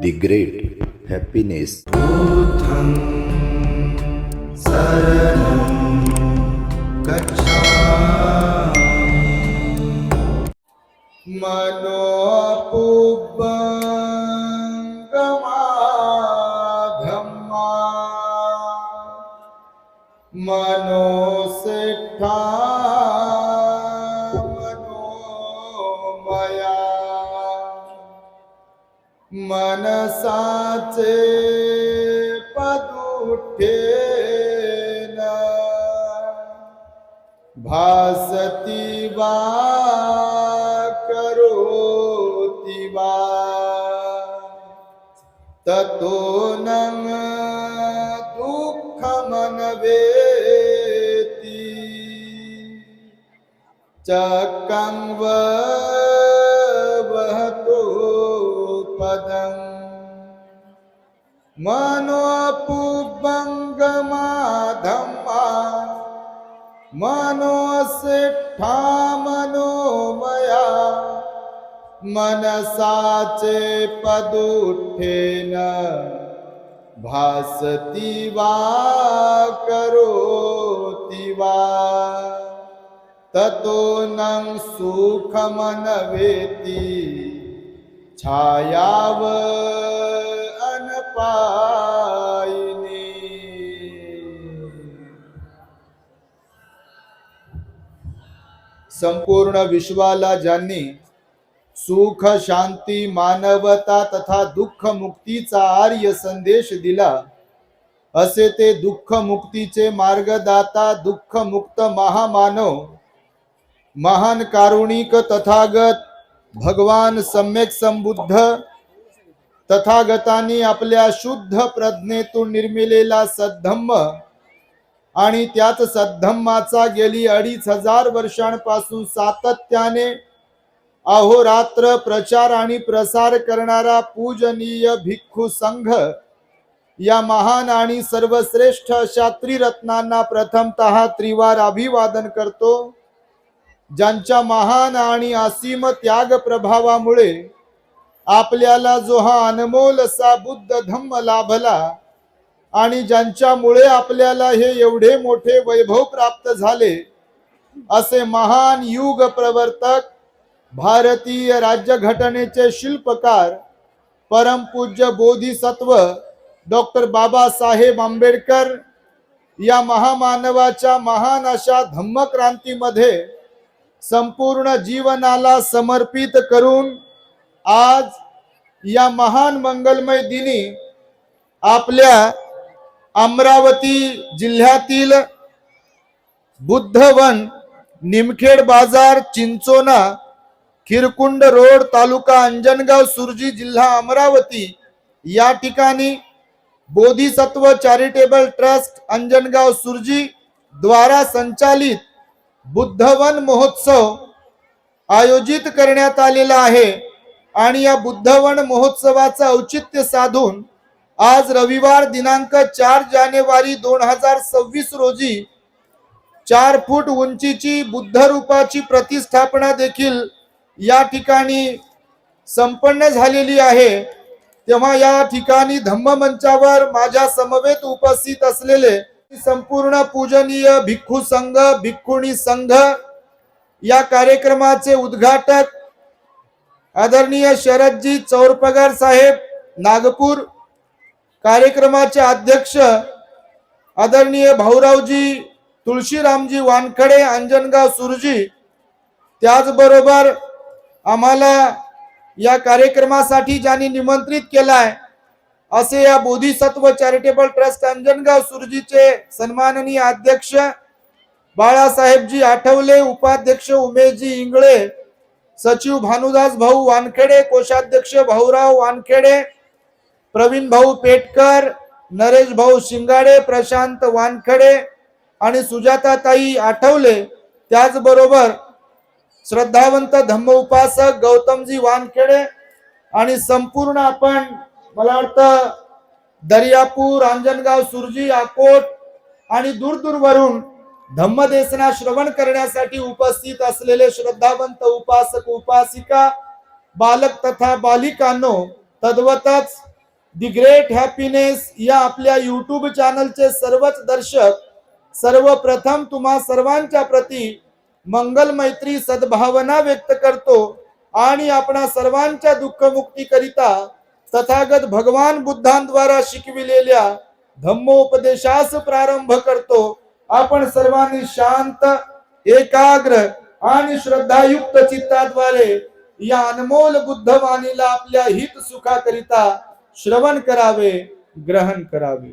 The great happiness. बुद्धं शरणं गच्छामि मनोपुब्बंगमाधम्मा मनोसेठा मनोमया मनसाचे पदुठेन भासती वा करोति वा ततो न दुःखमनवेति चक्रं वहतो पदं मनोपुब्बंगमाधम्मा मनोसेठा मनोमया मनसाचे पदुठेन भासती वा करोति वा ततो न सुखमनवेति छायाव अनपायिनी। संपूर्ण विश्वाला ज्यांनी सुख शांती मानवता तथा दुःख मुक्तीचा आर्य संदेश दिला, असे ते दुःख मुक्तीचे मार्गदाता दुःख मुक्त महामानव महान कारुणिक तथागत भगवान सम्यक संबुद्ध तथागतांनी आपल्या शुद्ध प्रज्ञेतून निर्मिलेला सद्धम्म आणि त्याच सद्धम्माचा गेली 2500 वर्षांपासून सातत्याने अहोरात्र प्रचार आणि प्रसार करणारा पूजनीय भिक्खू संघ या महान आणि सर्वश्रेष्ठ अशा त्रिरत्नांना प्रथमतः त्रिवार अभिवादन करतो, ज्यांच्या महान आणि असीम त्याग प्रभावामुळे आपल्याला जो हा अनमोल असा बुद्ध धम्म लाभला आणि ज्यांच्यामुळे आपल्याला हे एवढे मोठे वैभव प्राप्त झाले, असे महान युग प्रवर्तक भारतीय राज्यघटनेचे शिल्पकार परमपूज्य बोधिसत्व डॉक्टर बाबासाहेब आंबेडकर या महामानवाच्या महान अशा धम्मक्रांतीमध्ये संपूर्ण जीवनाला समर्पित करून आज या महान मंगलमय दिनी आपल्या अमरावती जिल्ह्यातील बुद्धवन निमखेड बाजार चिंचोना खिरकुंड रोड तालुका अंजनगाव सुरजी जिल्हा अमरावती या ठिकाणी बोधिसत्व चॅरिटेबल ट्रस्ट अंजनगाव सुरजी द्वारा संचालित बुद्धवन महोत्सव आयोजित करण्यात आलेला आहे आणि या बुद्धवन महोत्सवाचा औचित्य साधून आज रविवार दिनांक 4 जानेवारी 2026 रोजी 4 फूट उंचीची बुद्ध रूपाची प्रतिष्ठापना देखील या ठिकाणी संपन्न झालेली आहे। तेव्हा या ठिकाणी धम्म मंचावर माझ्या समवेत उपस्थित असलेले संपूर्ण पूजनीय भिक्खू संघ भिक्खुणी संघ या कार्यक्रमाचे उद्घाटक आदरणीय शरदजी चौरपगार साहेब नागपूर, कार्यक्रमाचे अध्यक्ष आदरणीय भाऊरावजी तुळशीरामजी वानखडे अंजनगाव सुरजी, त्याचबरोबर आम्हाला या कार्यक्रमासाठी ज्यांनी निमंत्रित केलाय असे या बोधिसत्व चॅरिटेबल ट्रस्ट अंजनगाव सुरजीचे सन्माननीय अध्यक्ष बाळासाहेबजी आठवले, उपाध्यक्ष उमेशजी इंगळे, सचिव भानुदास भाऊ वानखेडे, कोषाध्यक्ष भाऊराव वानखेडे, प्रवीण भाऊ पेटकर, नरेश भाऊ शिंगाडे, प्रशांत वानखेडे आणि सुजाताताई आठवले, त्याचबरोबर श्रद्धावंत धम्म उपासक गौतमजी वानखेडे आणि संपूर्ण आपण मला वाटतं दर्यापूर अंजनगाव सुरजी अकोट आणि दूरवरून धम्मदेसना श्रवण करण्यासाठी उपस्थित असलेले श्रद्धावंत उपासक उपासिका बालक तथा बालिकांनो, तद्वतच दी ग्रेट हॅपीनेस या आपल्या युट्यूब चॅनलचे सर्वच दर्शक सर्वप्रथम तुम्हा सर्वांच्या प्रती मंगल मैत्री सद्भावना व्यक्त करतो आणि आपणा सर्वांच्या दुःखमुक्ती करिता तथागत भगवान बुद्धांद्वारा शिकविलेल्या धम्मोपदेशास प्रारंभ करतो। आपण सर्वांनी शांत एकाग्र आणि श्रद्धायुक्त चित्ताद्वारे या अनमोल बुद्धवाणीला आपल्या हित सुखाकरिता श्रवण करावे, ग्रहण करावे।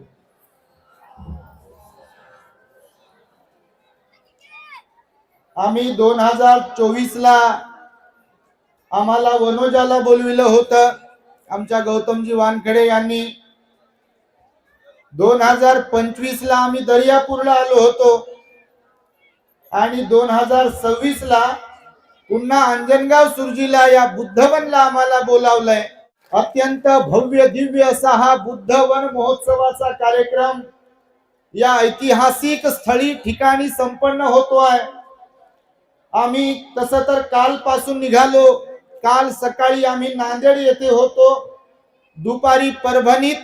आम्ही 2024 ला आम्हाला वनोजाला बोलविलं होतं आमच्या गौतमजी वानखेडे यांनी। 2025 ला आम्ही दर्यापूरला आलो होतो आणि 2026 ला पुन्हा अंजनगाव सुरजीला या बुद्धवनला आम्हाला बोलावलंय। अत्यंत भव्य दिव्य असा हा बुद्धवन महोत्सवाचा कार्यक्रम या ऐतिहासिक स्थळी ठिकाणी संपन्न होतोय। आम्ही तसं तर काल पासून निघालो। काल सकाळी आम्ही नांदेड येथे होतो, दुपारी परभणीत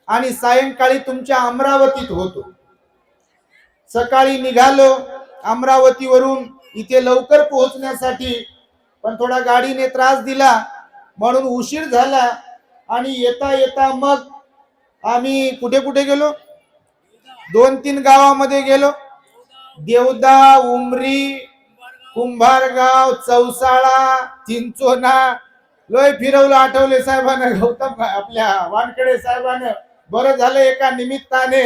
आणि सायंकाळी तुमच्या अमरावतीत होतो। सकाळी निघालो अमरावतीवरून इथे लवकर पोहोचण्यासाठी, पण थोडा गाडीने त्रास दिला म्हणून उशीर झाला आणि येता येता मग आम्ही कुठे कुठे गेलो, 2-3 गावामध्ये गेलो। देवदा, उमरी, कुंभारगाव, चौसाळा, चिंचोना लोय फिरवलं आठवले साहेबांना, गौतम आपल्या वानखेडे साहेबांना। बरं झालं एका निमित्ताने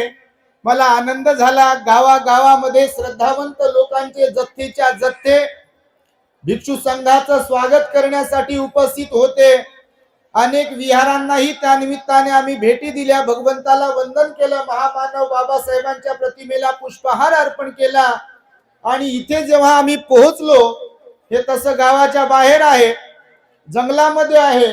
मला आनंद झाला। गावागावामध्ये श्रद्धावंत लोकांचे जथ्थेच्या जथ्थे भिक्षू संघाचं स्वागत करण्यासाठी उपस्थित होते। अनेक विहारांनाही त्या निमित्ताने आम्ही भेटी दिल्या, भगवंताला वंदन केलं, महामानव बाबासाहेबांच्या प्रतिमेला पुष्पहार अर्पण केला। आणि इथे जेव्हा आम्ही पोहोचलो, हे तसं गावाच्या बाहेर आहे, जंगलामध्ये आहे,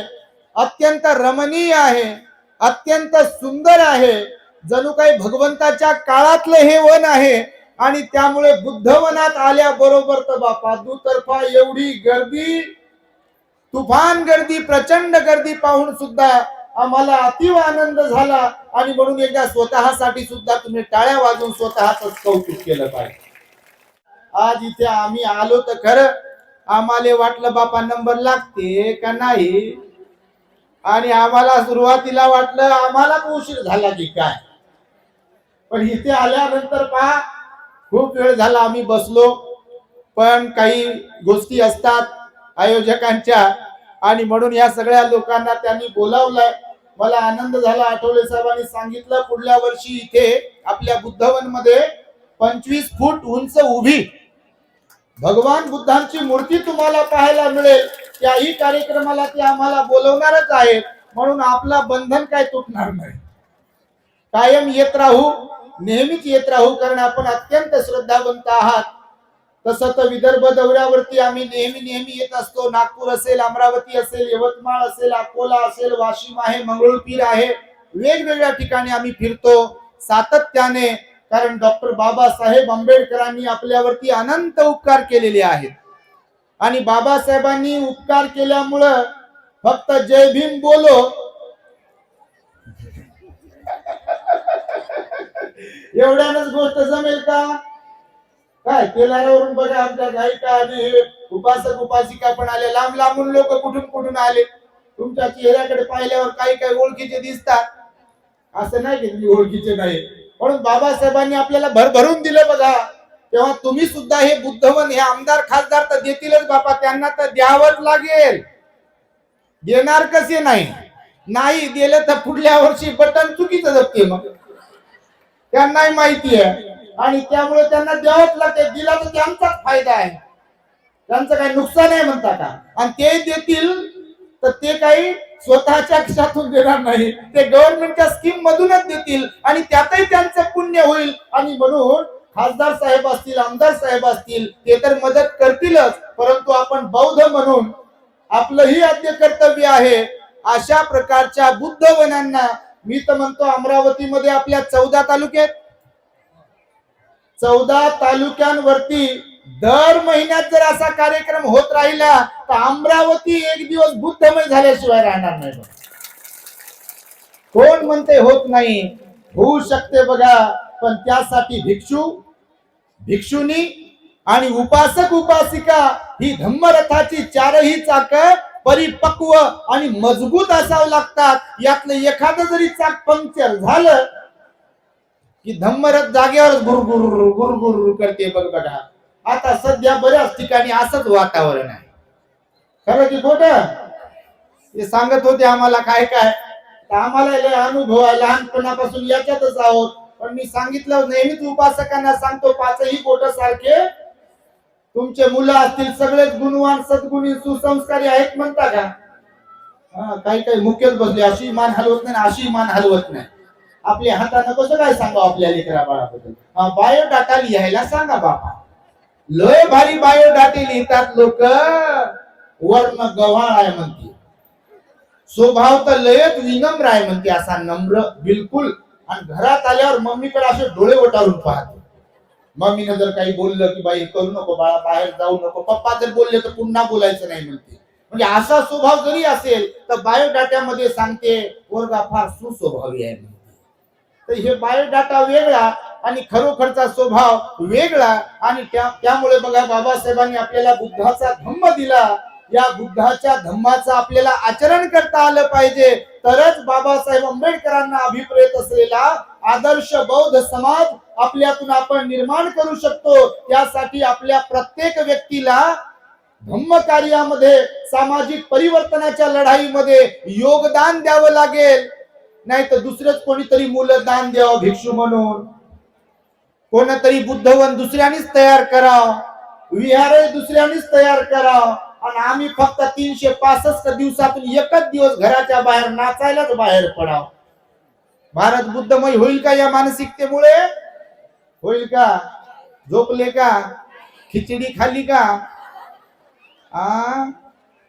अत्यंत रमणीय आहे, अत्यंत सुंदर आहे, जणू काही भगवंताच्या काळातलं हे वन आहे। आणि त्यामुळे बुद्धवनात आल्याबरोबर तर बापा दुतर्फा एवढी गर्दी, तुफान गर्दी, प्रचंड गर्दी पाहून सुद्धा आम्हाला अतिव आनंद झाला। आणि म्हणून एकदा स्वतःसाठी सुद्धा तुम्ही टाळ्या वाजवून स्वतःच कौतुक केलं पाहिजे। आज इथे आम्ही आलो तर खरं आम्हाला वाटलं बापा नंबर लागते का नाही, आणि आम्हाला सुरुवातीला वाटलं आम्हाला उशीर झाला की काय, पण इथे आल्यानंतर पहा खूप वेळ झाला आम्ही बसलो। पण काही गोष्टी असतात आयोजकांच्या, आणि म्हणून या सगळ्या लोकांना त्यांनी बोलावलंय। मला आनंद झाला, आठवले साहेबांनी सांगितलं पुढल्या वर्षी इथे आपल्या बुद्धवन मध्ये 25 फूट उंच उभी भगवान बुद्धांची मूर्ती तुम्हाला पाहायला मिळेल। त्याही कार्यक्रमाला ते आम्हाला बोलवणारच आहेत, म्हणून आपला बंधन काय तुटणार नाही, कायम येत राहू, नेहमीच येत राहू, कारण आपण अत्यंत श्रद्धावंत आहात। तसं तर विदर्भ दौऱ्यावरती आम्ही नेहमी येत असतो। नागपूर असेल, अमरावती असेल, यवतमाळ असेल, अकोला असेल, वाशिम आहे, मंगळूरपीर आहे, वेगवेगळ्या ठिकाणी आम्ही फिरतो सातत्याने, कारण डॉक्टर बाबासाहेब आंबेडकरांनी आपल्यावरती अनंत उपकार केलेले आहेत। आणि बाबासाहेबांनी उपकार केल्यामुळं फक्त जय भीम बोलो एवढ्यानच गोष्ट जमेल का काय? तेलावरून बघा आमच्या गायिका आणि उपासक उपासिका पण आले, लांब लांबून लोक कुठून कुठून आले। तुमच्या चेहऱ्याकडे पाहिल्यावर काही काही ओळखीचे दिसतात, असं नाही की तुम्ही ओळखीचे नाही, म्हणून बाबासाहेबांनी आपल्याला भरभरून दिलं बघा। तेव्हा तुम्ही सुद्धा हे बुद्धवन, हे आमदार खासदार तर देतीलच बापा, त्यांना तर द्यावंच लागेल, देणार कसे नाही दिलं तर पुढल्या वर्षी बटन चुकीचं दबते, मग त्यांनाही माहिती आहे, आणि त्यामुळे त्यांना द्यावंच लागते। दिला तर त्यांचाच फायदा आहे, त्यांचं काही नुकसान आहे म्हणता का? आणि ते देतील तर ते काही स्वतःच्या खिशातून देणार नाही, ते गव्हर्नमेंटच्या स्कीम मधूनच देतील, आणि त्यातही त्यांचं पुण्य होईल। आणि म्हणून खासदार साहेब असतील, आमदार साहेब असतील, ते तर मदत करतीलच, परंतु आपण बौद्ध म्हणून आपलंही आद्य कर्तव्य आहे अशा प्रकारच्या बुद्धवनांना। मी तर म्हणतो अमरावतीमध्ये आपल्या 14 तालुक्यात, 14 तालुक्यांवरती दर महिन्यात जर असा कार्यक्रम होत राहिला तर अमरावती एक दिवस बुद्धमय झाल्याशिवाय राहणार नाही। कोण म्हणते होत नाही? होऊ शकते बघा, पण त्यासाठी भिक्षुनी आणि उपासक उपासिका ही धम्मरथाची चारही चाक परिपक्व आणि मजबूत असावं लागतात. यातलं एखादं जरी चाक पंक्चर झालं की धम्मरथ जागेवर गुरगुर गुरगुर करते बघा. आता सध्या बऱ्याच ठिकाणी असंच वातावरण आहे. खरं की खोटं? ते सांगत होते आम्हाला काय काय, आम्हाला लय अनुभव आहे, लहानपणापासून याच्यातच आहोत. पण मी सांगितलं, नेहमीच उपासकांना सांगतो, पाचही बोट सारखे तुमचे मुलं असतील सगळेच गुणवान सद्गुणी सुसंस्कारी आहेत म्हणता का? काही काही मुख्यच बसले, अशी मान हलवत नाही, अशी मान हलवत नाही. आपल्या हाताने कसं काय सांगा आपल्या लेकरा बाळाबद्दल? बायोडाटा लिहायला सांगा बाबा. लय भारी बायोडाटे लिहितात लोक. वर्ण गव्हाळ आहे म्हणते, स्वभाव तर लयच विनम्र आहे म्हणते, असा नम्र बिलकुल. आणि घरात आल्यावर मम्मीकडे असे डोळे वटारून पाहते. मम्मीने जर काही बोललं की बाई करू नको बाळा, बाहेर जाऊ नको, पप्पा जर बोलले तर पुन्हा बोलायचं नाही म्हणते. म्हणजे असा स्वभाव जरी असेल तर बायोडाट्यामध्ये सांगते पोरगा फार सुस्वभावी आहे म्हणते. तर हे बायोडाटा वेगळा आणि खरोखरचा स्वभाव वेगळा. आणि त्यामुळे बघा, बाबासाहेबांनी आपल्याला बुद्धाचा धम्म दिला. या बुद्धाच्या धम्माचं आपल्याला आचरण करता आलं पाहिजे, तरच बाबासाहेब आंबेडकरांना अभिप्रेत असलेला आदर्श बौद्ध समाज आपल्यातून आपण निर्माण करू शकतो. त्यासाठी आपल्या प्रत्येक व्यक्तीला धम्म कार्यामध्ये, सामाजिक परिवर्तनाच्या लढाईमध्ये योगदान द्यावं लागेल. नाही तर दुसरंच कोणीतरी मुलं दान द्यावं भिक्षू म्हणून, कोणतरी बुद्धवन दुसऱ्यानेच तयार करावं, विहार दुसऱ्यानेच तयार करावं. आणि आम्ही फक्त 365 दिवसातून एकच दिवस घराच्या बाहेर नाचायलाच बाहेर पडाव. भारत बुद्धमय होईल का या मानसिकतेमुळे? होईल का? झोपले का? खिचडी खाल्ली का?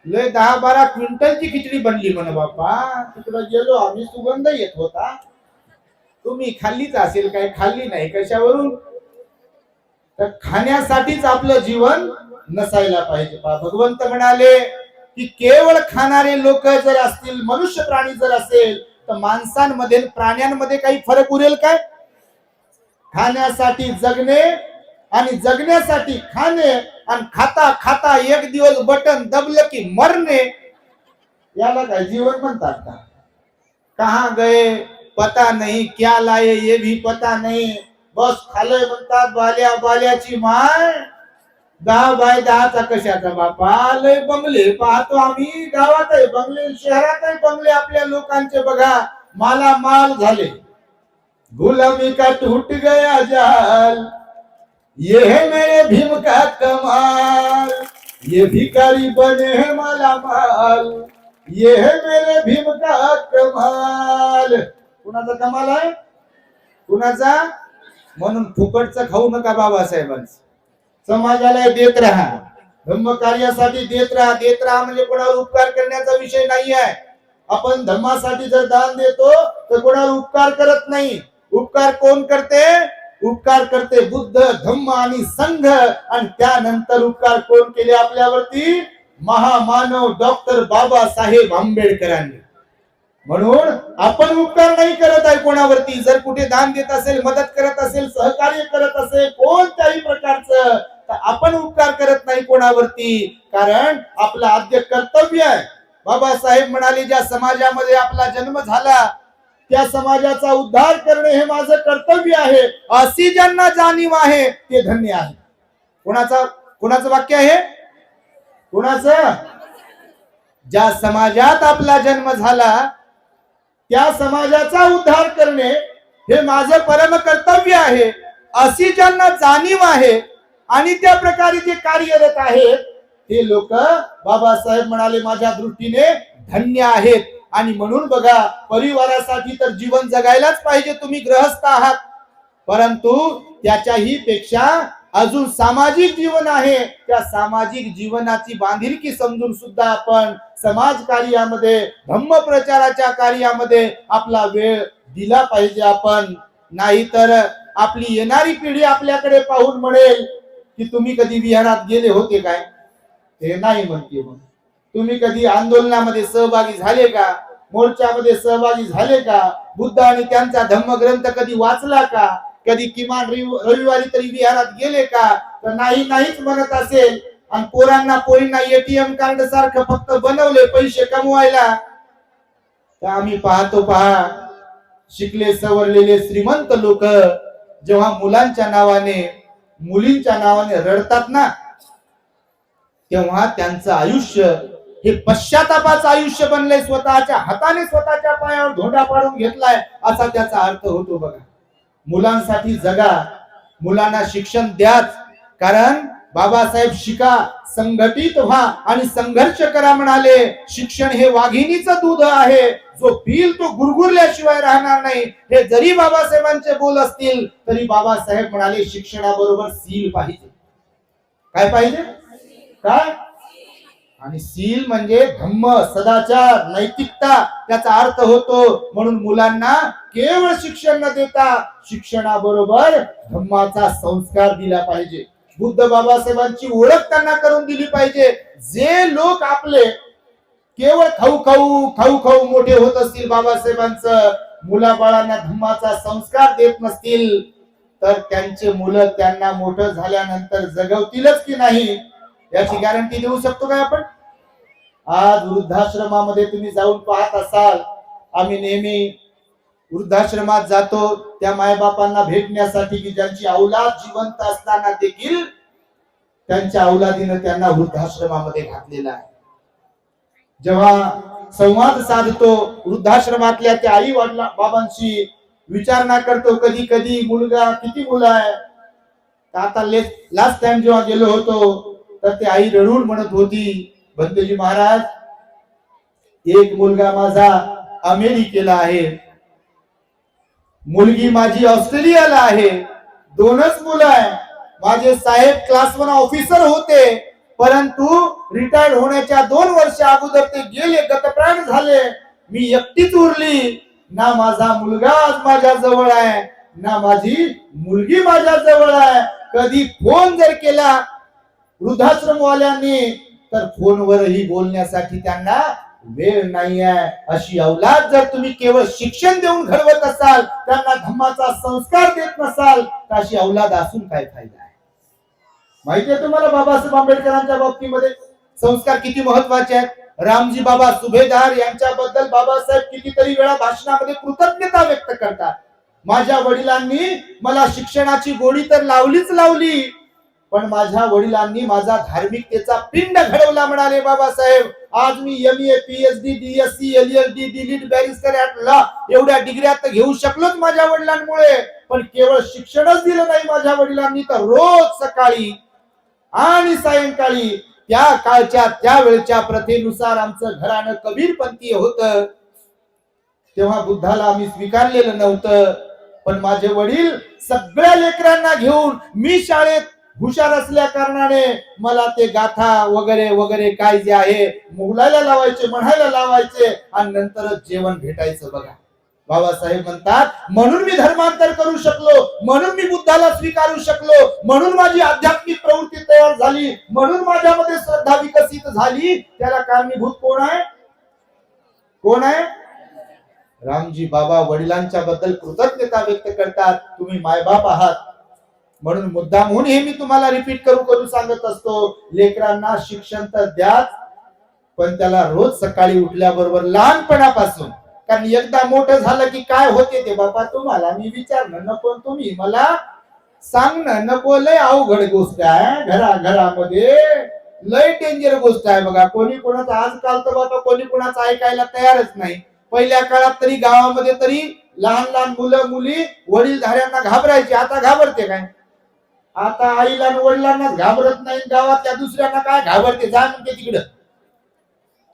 लय 10-12 क्विंटलची खिचडी बनली म्हणे बापा. तिकडे गेलो आम्ही, सुगंध येत होता. तुम्ही खाल्लीच असेल, काय खाल्ली नाही कशावरून? तर खाण्यासाठीच आपलं जीवन नसायला पाहिजे. भगवंत म्हणाले की केवळ खाणारे लोक जर असतील, मनुष्य प्राणी जर असेल, तर माणसांमध्ये प्राण्यांमध्ये काही फरक उरेल काय? खाण्यासाठी जगणे आणि जगण्यासाठी खाणे, आणि खाता खाता एक दिवस बटन दबलं की मरणे, याला काय जीवन म्हणतात का? कहां गए पता नहीं, क्या लाए ये भी पता नहीं, बस खालय म्हणतात बाल्या बाल्याची माय. 10x10चा कशाचा बापा? लय बंगले पाहतो आम्ही, गावात आहे बंगले, शहरात आहे बंगले आपल्या लोकांचे बघा. माला माल झाले, गुलामी का टूट गया जाल, ये है मेरे भीम का कमाल, ये भिखारी बने हैं माला माल, ये है मेरे भीम का कमाल. कुणाचा कमाल आहे? कुणाचा? म्हणून फुकटचं खाऊ नका बाबासाहेबांचं. समाजाला देत राहा, धम्म कार्यासाठी देत राहा म्हणजे कोणावर उपकार करण्याचा विषय नाही आहे. आपण धम्मासाठी जर दान देतो तर कोणावर उपकार करत नाही. उपकार कोण करते? उपकार करते बुद्ध, धम्म आणि संघ. आणि त्यानंतर उपकार कोण केले आपल्यावरती? महामानव डॉक्टर बाबासाहेब आंबेडकरांनी. म्हणून आपण उपकार नाही करत आहे कोणावरती. जर कुठे दान देत असेल, मदत करत असेल, सहकार्य करत असेल कोणत्याही प्रकारचं, तर आपण उपकार करत नाही कोणावरती. कारण आपलं आद्य कर्तव्य आहे. बाबासाहेब म्हणाले, ज्या समाजामध्ये आपला जन्म झाला त्या समाजाचा उद्धार करणे हे माझं कर्तव्य आहे. अशी ज्यांना जाणीव आहे ते धन्य आहे. कोणाचं वाक्य आहे? कोणाचं? ज्या समाजात आपला जन्म झाला त्या समाजाचा उद्धार करणे हे माझं परम कर्तव्य आहे, अशी ज्यांना जाणीव आहे आणि त्या प्रकारे जे कार्यरत आहेत ते लोक बाबासाहेब म्हणाले माझ्या दृष्टीने धन्य आहेत. आणि म्हणून बघा, परिवारासाठी तर जीवन जगायलाच पाहिजे. तुम्ही गृहस्थ आहात, परंतु त्याच्याही पेक्षा अजून सामाजिक जीवन आहे. त्या सामाजिक जीवनाची बांधिलकी समजून सुद्धा आपण समाज कार्यामध्ये, धम्म प्रचाराच्या कार्यामध्ये आपला वेळ दिला पाहिजे आपण. नाहीतर आपली येणारी पिढी आपल्याकडे पाहून म्हणेल की तुम्ही कधी विहारात गेले होते काय? ते नाही म्हणते. मग तुम्ही कधी आंदोलनामध्ये सहभागी झाले का? मोर्चामध्ये सहभागी झाले का? बुद्ध आणि त्यांचा धम्मग्रंथ कधी वाचला का? कधी किमान रविवारी तरी विहारात गेले का? तर नाहीच म्हणत असेल आणि पोरींना एटीएम कार्ड सारखं फक्त बनवले पैसे कमवायला, तर आम्ही पाहतो पहा शिकले सवरलेले श्रीमंत लोक जेव्हा मुलांच्या नावाने मुलींच्या नावाने रडतात ना, तेव्हा त्यांचं आयुष्य हे पश्चातापाचं आयुष्य बनलंय. स्वतःच्या हाताने स्वतःच्या पायावर धोंडा पाडून घेतलाय असा त्याचा अर्थ होतो बघा. मुलांसाठी जगा, मुलांना शिक्षण द्याच, कारण बाबासाहेब शिका, संघटित व्हा आणि संघर्ष करा म्हणाले. शिक्षण हे वाघिणीचं दूध आहे, जो पिल तो गुरगुरल्याशिवाय राहणार नाही. हे जरी बाबासाहेबांचे बोल असतील तरी बाबासाहेब म्हणाले शिक्षणाबरोबर सील पाहिजे. काय पाहिजे? काय? आणि सील म्हणजे धम्म, सदाचार, नैतिकता त्याचा अर्थ होतो. म्हणून मुलांना केवळ शिक्षण न देता शिक्षणाबरोबर धम्माचा संस्कार दिला पाहिजे. बुद्ध बाबासाहेबांची ओळख त्यांना करून दिली पाहिजे. जे लोक आपले केवळ खाऊ खाऊ मोठे होत असतील, बाबासाहेबांचं मुलाबाळांना धम्माचा संस्कार देत नसतील, तर त्यांचे मुलं त्यांना मोठं झाल्यानंतर जगवतीलच की नाही याची गॅरंटी देऊ शकतो काय आपण? आज वृद्धाश्रमामध्ये तुम्ही जाऊन पाहत असाल, आम्ही नेहमी वृद्धाश्रमात जातो त्या मायबापांना भेटण्यासाठी की ज्यांची औलाद जिवंत असताना देखील त्यांच्या औलादीनं त्यांना वृद्धाश्रमामध्ये घातलेला आहे. जेव्हा संवाद साधतो वृद्धाश्रमातल्या त्या आई वडिला बाबांशी, विचारणा करतो कधी कधी मुलगा किती मुलं आहे. आता लास्ट टाइम जेव्हा गेलो होतो तर ते आई रडून म्हणत होती, बंदजी महाराज, एक मुलगा माझा अमेरिकेला आहे, मुलगी माझी ऑस्ट्रेलियाला आहे, दोनच मुलं आहे. माझे साहेब क्लास 1 ऑफिसर होते, परंतु रिटायर्ड होण्याच्या 2 वर्ष अगोदर ते गेले, गतप्राण झाले. मी एकटीच उरली. ना माझा मुलगा आज माझ्या जवळ आहे, ना माझी मुलगी माझ्या जवळ आहे. कधी फोन जर केला वृद्धाश्रमवाल्यांनी तर फोनवरही बोलण्यासाठी त्यांना वेळ नाही आहे. अशी औलाद जर तुम्ही केवळ शिक्षण देऊन घडवत असाल, त्यांना धम्माचा संस्कार देत नसाल, तर अशी औलाद असून काय फायदा आहे? माहिती आहे तुम्हाला बाबासाहेब आंबेडकरांच्या बाबतीमध्ये संस्कार किती महत्वाचे आहेत. रामजी बाबा सुभेदार यांच्याबद्दल बाबासाहेब कितीतरी वेळा भाषणामध्ये कृतज्ञता व्यक्त करतात. माझ्या वडिलांनी मला शिक्षणाची गोडी तर लावलीच लावली, पण माझ्या वडिलांनी माझा धार्मिकतेचा पिंड घडवला म्हणाले बाबासाहेब. आज मी MA, PhD, DSc, LLD, DLitt, barrister at law एवढ्या डिग्र्या तर घेऊ शकलोच माझ्या वडिलांमुळे, पण केवळ शिक्षणच दिलं नाही माझ्या वडिलांनी, तर रोज सकाळी आणि सायंकाळी त्या काळच्या त्या वेळच्या प्रथेनुसार आमचं घराणं कबीरपंथीय होतं. तेव्हा बुद्धाला आम्ही स्वीकारलेलं नव्हतं, पण माझे वडील सगळ्या लेकरांना घेऊन, मी शाळेत हुशार असल्या कारणाने मला ते गाथा वगैरे वगैरे काय जे आहे बोलायला लावायचे, म्हणायला लावायचे आणि नंतरच जेवण भेटायचं. बघा बाबासाहेब म्हणतात, म्हणून मी धर्मांतर करू शकलो, म्हणून मी बुद्धाला स्वीकारू शकलो, म्हणून माझी आध्यात्मिक प्रवृत्ती तयार झाली, म्हणून माझ्यामध्ये श्रद्धा विकसित झाली. त्याला कारणीभूत कोण आहे? कोण आहे? रामजी बाबा वडिलांच्या बद्दल कृतज्ञता व्यक्त करतात. तुम्ही मायबाप आहात. म्हणून मुद्दामहून हे मी तुम्हाला रिपीट करू सांगत असतो, लेकरांना शिक्षण तर द्याच, पण त्याला रोज सकाळी उठल्याबरोबर लहानपणापासून, कारण एकदा मोठं झालं की काय होते ते बाबा तुम्हाला मी विचारणं नको, तुम्ही मला सांगणं नको. लय अवघड गोष्ट आहे. घरामध्ये लय डेंजर गोष्ट आहे. बघा कोणी कोणाचं आजकाल तर बाबा कोणी कोणाचं ऐकायला तयारच नाही. पहिल्या काळात तरी गावामध्ये तरी लहान लहान मुलं मुली वडीलधाऱ्यांना घाबरायची. आता घाबरते काय? आता आईला वडिलांनाच घाबरत नाही, गावातल्या दुसऱ्यांना काय घाबरते? जा म्हणते तिकडं.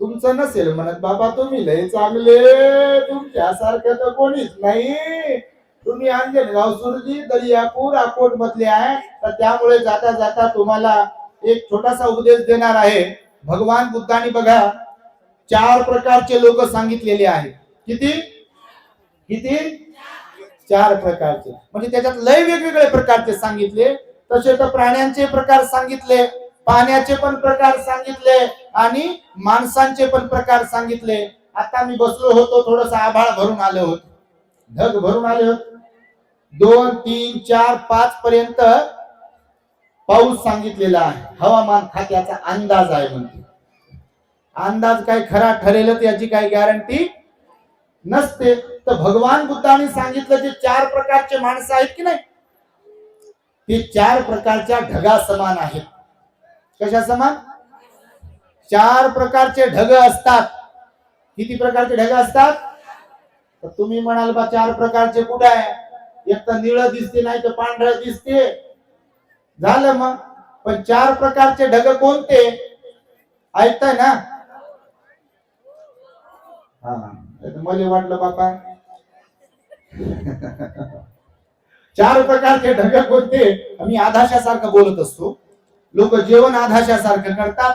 तुमचं नसेल म्हणत बाबा तुम्ही लय चांगले, तुमच्यासारखं तर कोणीच नाही. तुम्ही अंजनगाव, सुरजी, दर्यापूर, अकोट मधले आहे, तर त्यामुळे जाता जाता तुम्हाला एक छोटासा उपदेश देणार आहे. भगवान बुद्धांनी बघा 4 प्रकारचे लोक सांगितलेले आहेत. किती? 4 प्रकारचे. म्हणजे त्याच्यात लय वेगवेगळे प्रकारचे सांगितले. तसे तर प्राण्यांचे प्रकार सांगितले, पाण्याचे पण प्रकार सांगितले आणि माणसांचे पण प्रकार सांगितले. आता मी बसलो होतो, थोडस आभाळ भरून आलं होत, ढग भरून आले होते. 2, 3, 4, 5 पर्यंत पाऊस सांगितलेला आहे. हवामान खात्याचा अंदाज आहे म्हणते. अंदाज काय खरा ठरेलच याची काही गॅरंटी नसते. तर भगवान बुद्धांनी सांगितलं जे 4 प्रकारचे माणसं आहेत की नाही, ते 4 प्रकारच्या ढगा समान आहेत. कशा समान? 4 प्रकारचे ढग असतात. किती प्रकारचे ढग असतात? तर तुम्ही म्हणाल बा 4 प्रकारचे कुठे आहे? एक तर निळं दिसते, नाही तर पांढरं दिसते, झालं मग. पण 4 प्रकारचे ढग कोणते? ऐकताय ना? हा, मला वाटलं बापा 4 प्रकारचे ढग कोणते? आम्ही आधाशासारखं बोलत असतो. लोक जेवण आधाशासारखं करतात.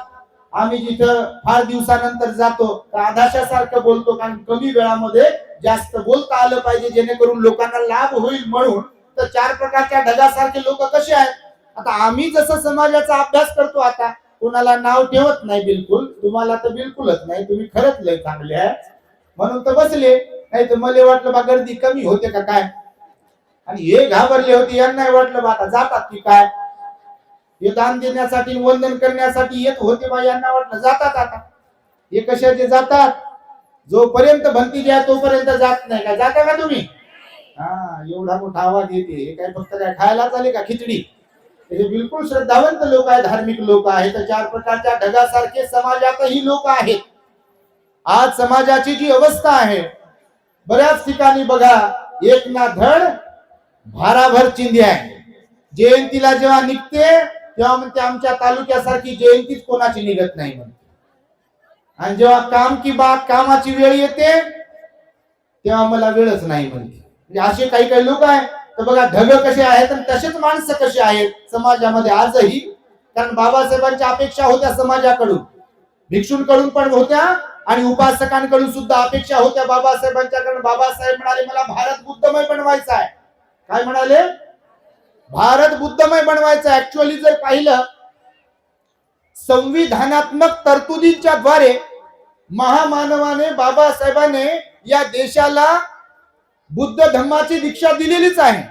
आम्ही जिथं फार दिवसानंतर जातो तर आधाशासारखं बोलतो, कारण कमी वेळामध्ये जास्त बोलता आलं पाहिजे, जेणेकरून लोकांना लाभ होईल म्हणून. तर 4 प्रकारच्या ढगासारखे लोक कसे आहेत? आता आम्ही जसं समाजाचा अभ्यास करतो, आता कोणाला नाव ठेवत नाही बिलकुल, तुम्हाला तर बिलकुलच नाही, तुम्ही खरंच लय चांगले आहे म्हणून तर बसले, नाही तर मला वाटलं बा गर्दी कमी होते का काय. आणि हे घाबरले होते, यांना वाटलं बा आता जातात की काय, हे दान देण्यासाठी वंदन करण्यासाठी येत होते बा, यांना वाटलं जातात. आता हे कशाचे जातात? जोपर्यंत भंती द्या तोपर्यंत जात नाही. का जाता का तुम्ही? हा, एवढा मोठा आवाज येते. हे काय फक्त काय खायला चाले का खिचडी? हे बिलकुल श्रद्धावंत लोक आहेत, धार्मिक लोक आहेत. 4 प्रकारच्या ढगासारखे समाजातही लोक आहेत. आज समाजाची जी अवस्था आहे, बऱ्याच ठिकाणी बघा, एक ना धड भाराभर चिंधी आहे. जयंतीला जेव्हा निघते तेव्हा म्हणते आमच्या तालुक्यासारखी जयंतीच कोणाची निघत नाही म्हणते. आणि जेव्हा काम की बात, कामाची वेळ येते तेव्हा मला वेळच नाही म्हणते. म्हणजे असे काही काही लोक आहेत. तर बघा ढग कसे आहेत आणि तसेच माणसं कसे आहेत समाजामध्ये आजही. कारण बाबासाहेबांच्या अपेक्षा होत्या समाजाकडून, भिक्षूंकडून पण होत्या आणि उपासकांकडून सुद्धा अपेक्षा होत्या बाबासाहेबांच्याकडून. बाबासाहेब म्हणाले मला भारत बुद्धमय बनवायचा आहे. काय म्हणाले? भारत बुद्धमय बनवायचा. ऍक्च्युअली जर पाहिलं, संविधानात्मक तरतुदींच्या द्वारे महामानवाने, बाबासाहेबांनी या देशाला बुद्ध धम्माची दीक्षा दिलेलीच आहे.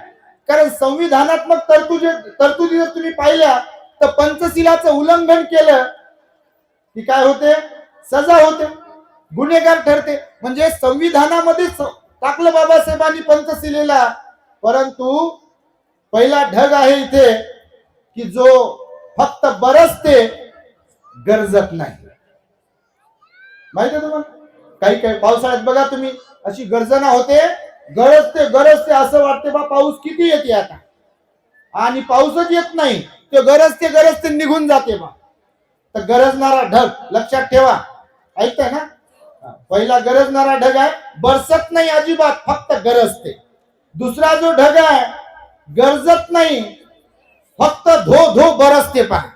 कारण संविधानात्मक तरतुदी जर तुम्ही पाहिल्या तर पंचशिलाचं उल्लंघन केलं की काय होते? सजा होते, गुन्हेगार ठरते. म्हणजे संविधानामध्ये टाकलं बाबासाहेबांनी पंचशिलेला. परंतु पहिला ढग आहे इथे की जो फक्त बरसते, गरजत नाही. माहिती आहे तुम्हाला? काही काही पावसाळ्यात बघा तुम्ही, अशी गर्जना होते, गरजते गरजते, असं वाटते बा पाऊस किती येते आता, आणि पाऊसच येत नाही. ते गरजते गरजते निघून जाते बा. तर गरजणारा ढग लक्षात ठेवा. ऐकताय ना? पहिला गरजणारा ढग आहे, बरसत नाही अजिबात, फक्त गरजते. दुसरा जो ढग आहे, गरजत नाही, फक्त धो धो बरसते. पहा,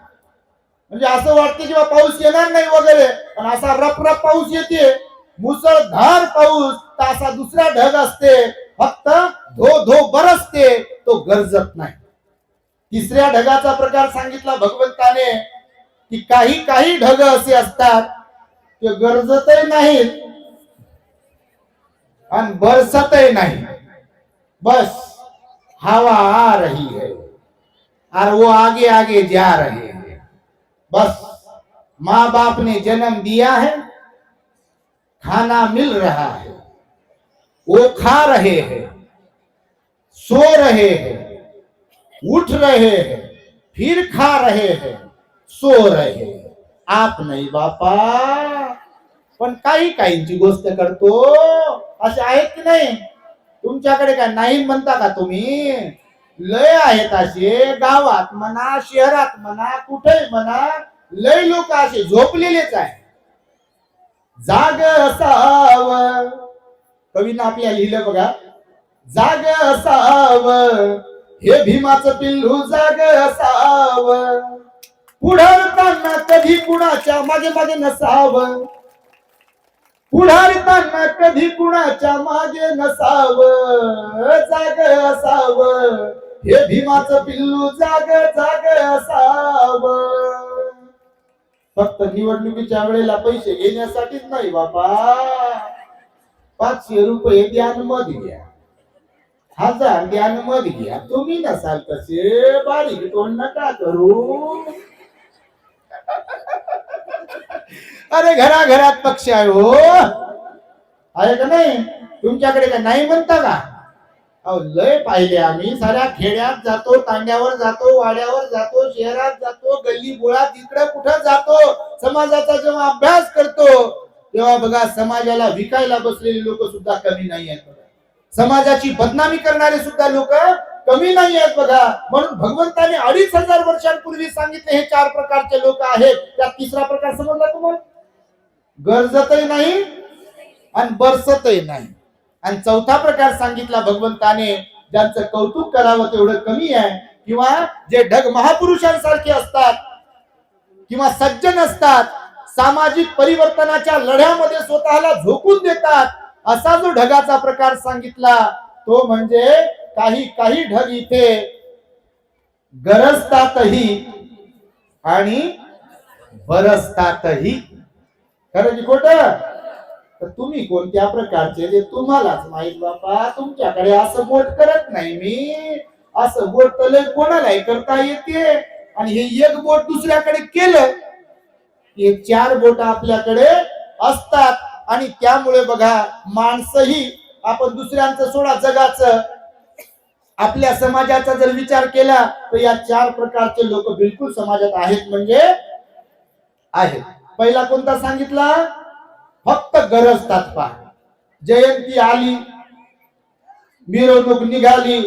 म्हणजे असं वाटते की पाऊस येणार नाही वगैरे, पण असा रपरप पाऊस येते, मुसळधार पाऊस. तर असा दुसरा ढग असते, फक्त धो धो बरसते, तो गरजत नाही. तिसऱ्या ढगाचा प्रकार सांगितला भगवंताने की काही काही ढग असे असतात ते गरजतही नाहीत आणि बरसतही नाही. बस हवा आ रही है और वो आगे आगे जा रहे हैं. बस माँ बाप ने जन्म दिया है, खाना मिल रहा है, वो खा रहे हैं, सो रहे हैं, उठ रहे हैं, फिर खा रहे हैं, सो रहे हैं. आप नाही बापा. पण काही काहींची गोष्ट करतो. असे आहेत की नाही? तुमच्याकडे काय नाही म्हणता का तुम्ही? लय आहेत असे, गावात म्हणा, शहरात म्हणा, कुठे म्हणा, लय लोक असे झोपलेलेच आहे. जाग असाव, कवीनं आपल्या लिहिलं बघा, जाग असाव हे भीमाचं पिल्लू, जाग असाव, पुढारताना कधी कुणाच्या मागे मागे नसावं, पुढारताना कधी कुणाच्या मागे नसावं, जाग असावं हे भीमाचं पिल्लू, जाग जाग असावं. फक्त निवडणुकीच्या वेळेला पैसे घेण्यासाठीच नाही बापा. 500 द्यान मध घ्या, 1000 द्यान मध घ्या. तुम्ही नसाल तसे बारीक तोंड नका करू. अरे घराघरात पक्ष आहे हो, आहे का नाही? तुमच्याकडे का नाही म्हणता का? अहो लय पाहिले आम्ही. साऱ्या खेड्यात जातो, तांड्यावर जातो, वाड्यावर जातो, शहरात जातो, गल्ली बोळात इकडे कुठं जातो. समाजाचा जेव्हा अभ्यास करतो तेव्हा बघा समाजाला विकायला बसलेले लोक सुद्धा कमी नाही आहेत बघा. समाजाची बदनामी करणारे सुद्धा लोक कमी नाही आहेत बघा. म्हणून भगवंताने 2500 वर्षांपूर्वी सांगितले हे 4 प्रकारचे लोक आहेत. त्यात तिसरा प्रकार समजला तुम्हाला? गरजतही नाही आणि बरसतही नाही. आणि चौथा प्रकार सांगितला भगवंताने, ज्यांचं कौतुक करावं तेवढं कमी आहे, किंवा जे ढग महापुरुषांसारखे असतात किंवा सज्जन असतात, सामाजिक परिवर्तनाच्या लढ्यामध्ये स्वतःला झोकून देतात, असा जो ढगाचा प्रकार सांगितला तो म्हणजे काही काही ढग इथे गरजतातही आणि बरसतातही. खरं की खोटं? तर तुम्ही कोणत्या प्रकारचे ते तुम्हालाच माहित बापा. तुमच्याकडे असं बोट करत नाही मी. असं बोट तर कोणालाही करता येते. आणि हे एक बोट दुसऱ्याकडे केलं, हे 4 बोट आपल्याकडे असतात. आणि त्यामुळे बघा माणसंही, आपण दुसऱ्यांचं सोडा जगाचं, आपल्या समाजाचा जर विचार केला तर या 4 प्रकारचे लोक बिलकुल समाजात आहेत म्हणजे आहेत. पहिला कोणता सांगितला? फक्त गरजतात पहा. जयंती आली, मिरवणूक निघाली,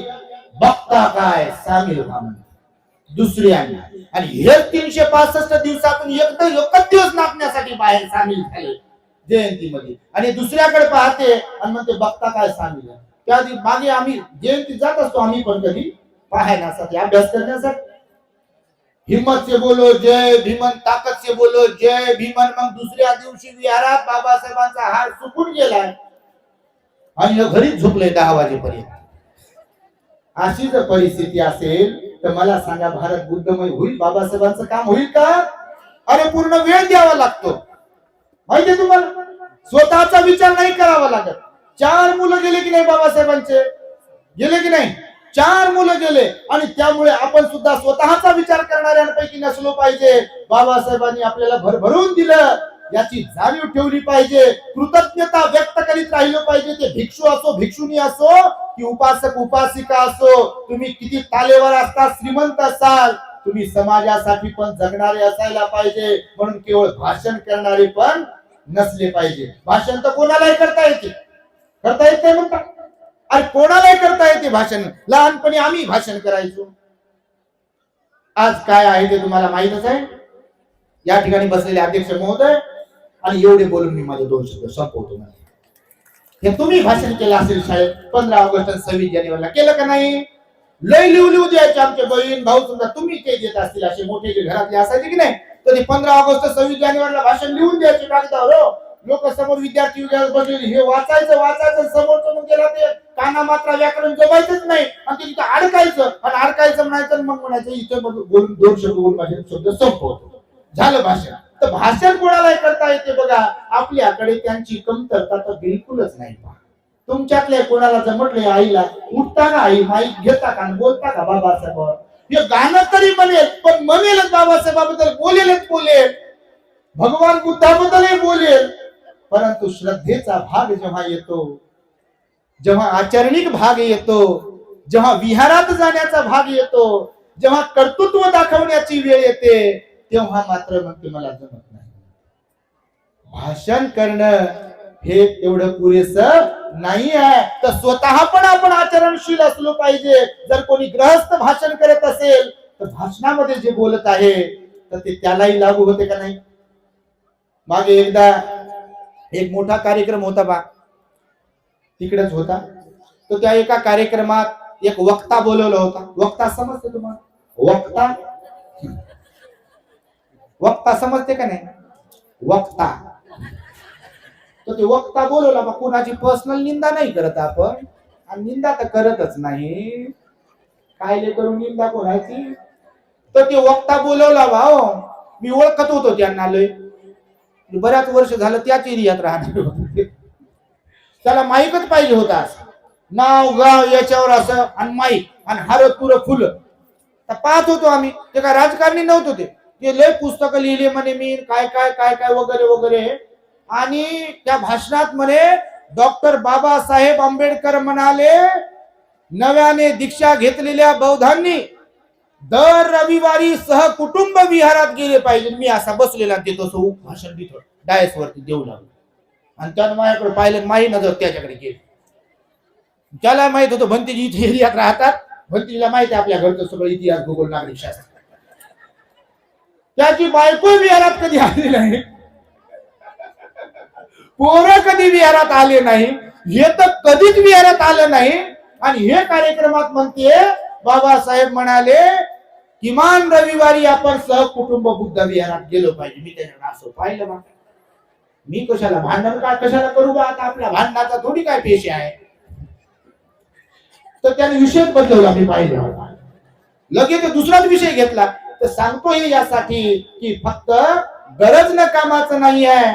बघता काय सामील व्हा दुसऱ्यांना. आणि हे 365 दिवसातून एकच दिवस नाचण्यासाठी बाहेर सामील झाले जयंतीमध्ये. आणि दुसऱ्याकडे पाहते आणि म्हणते बघता काय सामील. त्या मागे आम्ही जयंती जात असतो, आम्ही पण कधी पाहण्यासाठी, अभ्यास करण्यासाठी. हिम्मत से बोलो जय भीमन, ताकद से बोलो जय भीमन. मग दुसऱ्या दिवशी विहारात बाबासाहेबांचा हार सुकून गेलाय आणि घरीच झोपले 10 वाजेपर्यंत. अशी जर परिस्थिती असेल तर मला सांगा, भारत बुद्धमय होईल? बाबासाहेबांचं काम होईल का? अरे पूर्ण वेळ द्यावा लागतो, माहितीये तुम्हाला. स्वतःचा विचार नाही करावा लागत. 4 मुलं गेले की नाही बाबासाहेबांचे? गेले की नाही? 4 मुलं गेले. आणि त्यामुळे आपण सुद्धा स्वतःचा विचार करणाऱ्यांपैकी नसलो पाहिजे. बाबासाहेबांनी आपल्याला भरभरून दिलं याची जाणीव ठेवली पाहिजे. कृतज्ञता व्यक्त करीत राहिलो पाहिजे. ते भिक्षू असो, भिक्षुणी असो, की उपासक उपासिका असो. तुम्ही किती तालेवर असता, श्रीमंत असाल, तुम्ही समाजासाठी पण जगणारे असायला पाहिजे. म्हणून केवळ भाषण करणारे पण नसले पाहिजे. भाषण तर कोणालाही करता येते, करता येत नाही म्हणता. अरे कोणालाही करता येते भाषण. लहानपणी आम्ही भाषण करायचो. आज काय आहे ते तुम्हाला माहितच आहे. या ठिकाणी बसलेले अध्यक्ष महोदय, आणि एवढे बोलून मी माझे 2 शब्द संपवतो. हे तुम्ही भाषण केलं असेल शाळेत 15 ऑगस्ट आणि 26 जानेवारीला, केलं का नाही? लय लिहू द्यायचे आमचे बहीण भाऊ. समजा तुम्ही ते देत असतील, असे मोठे जे घरातले असायचे की नाही, तर ते 15 ऑगस्ट 26 जानेवारीला भाषण लिहून द्यायचे कागदावर. लोक समोर विद्यार्थी बसलेले, हे वाचायचं समोरचं मग गेला ते काना मात्रा व्याकरण जमायचंच नाही, आणि ते तिथं अडकायचं म्हणायचं. मग म्हणायचं इथं बोलून 2 शब्द बोलून माझे शब्द संपवतो, झालं भाषण. तर भाषण कोणाला करता येते बघा. आपल्याकडे त्यांची कमतरता तर बिलकुलच नाही. तुमच्यातले कोणाला जर म्हटले आईला, उठता का आई, माईक घेता का, बोलता का बाबासाहेब, हे गाणं तरी म्हणेल, पण म्हणेलच बाबासाहेबाबद्दल, बोलेल, भगवान बुद्धाबद्दलही बोलेल. परंतु श्रद्धेचा भाग जेव्हा येतो, जेव्हा आचरणिक भाग येतो, जेव्हा विहारात जाण्याचा भाग येतो, जेव्हा कर्तृत्व दाखवण्याची वेळ येते, तेव्हा मात्र म्हणते मला जमत नाही. भाषण करणं हे तेवढं पुरेसं नाही आहे. तर स्वतः पण आपण आचरणशील असलो पाहिजे. जर कोणी गृहस्थ भाषण करत असेल तर भाषणामध्ये जे बोलत आहे तर ते त्यालाही लागू होते का नाही? मागे एकदा एक मोठा कार्यक्रम होता बा, तिकडेच होता. तो त्या एका कार्यक्रमात एक वक्ता बोलवला होता. वक्ता समजते तुम्हाला? वक्ता समजते का नाही? वक्ता. तो ते वक्ता बोलवला बा. कोणाची पर्सनल निंदा नाही करत आपण, आणि निंदा तर करतच नाही, कायले करून निंदा कोणाची. तर ते वक्ता बोलवला बा. मी ओळखत होतो त्यांना, लय बऱ्याच वर्ष झालं त्याच एरियात राहणार होते. त्याला माईकच पाहिजे होता, असं नाव गाव याच्यावर असं आणि माईक आणि हार तुर फुलं. पाहत होतो आम्ही, ते काय राजकारणी नव्हतो, ते लय पुस्तकं लिहिली म्हणे मी काय काय काय काय वगैरे वगैरे. आणि त्या भाषणात म्हणे डॉक्टर बाबासाहेब आंबेडकर म्हणाले नव्याने दीक्षा घेतलेल्या बौद्धांनी दर रविवारी सहकुटुंब विहारात गेले पाहिजे. मी असा बसलेला देतो भाषण देतो डायस वरती देऊ लागलो आणि त्यानं माझ्याकडे पाहिलं, माही नजर त्याच्याकडे गेली. त्याला माहित होतं भंतेजी इथे एरियात राहतात, भंतेजीला माहिती आहे आपल्या घरचं सगळं इतिहास भूगोल नागरिक शास्त्र. त्याची बायको विहारात कधी आली नाही, पोरं कधी विहारात आले नाही, हे तर कधीच विहारात आलं नाही. आणि हे कार्यक्रमात म्हणते बाबासाहेब म्हणाले किमान रविवारी आपण सहकुटुंब बुद्ध विहारात गेलो पाहिजे. मी त्याच्याकडे असं पाहिलं, मग मी कशाला भांडण का कशाला करू बा, आता आपल्या भांडणाचा थोडी काय पेश आहे. तर त्याने विषय बदलवला, मी पाहिलं लगेच दुसराच विषय घेतला. तर सांगतो हे यासाठी की फक्त गरज न कामाचं नाही आहे,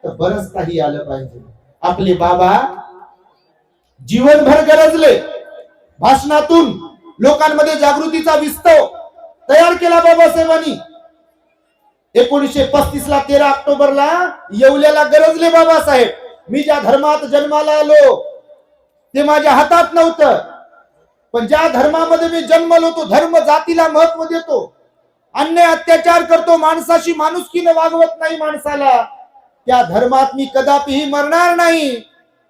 तर बरंच काही आलं पाहिजे. आपले बाबा जीवनभर गरजले, भाषणातून लोकांमध्ये जागृतीचा विस्तव तयार केला बाबासाहेबांनी. 1935 ला 13 ऑक्टोबरला येवल्याला गरजले बाबासाहेब. मी ज्या धर्मात जन्माला आलो ते माझ्या हातात नव्हतं, पण ज्या धर्मामध्ये मी जन्मलो तो धर्म जातीला महत्व देतो, अन्याय अत्याचार करतो, माणसाशी माणुसकीने वागवत नाही माणसाला, त्या धर्मात मी कदापिही मरणार नाही,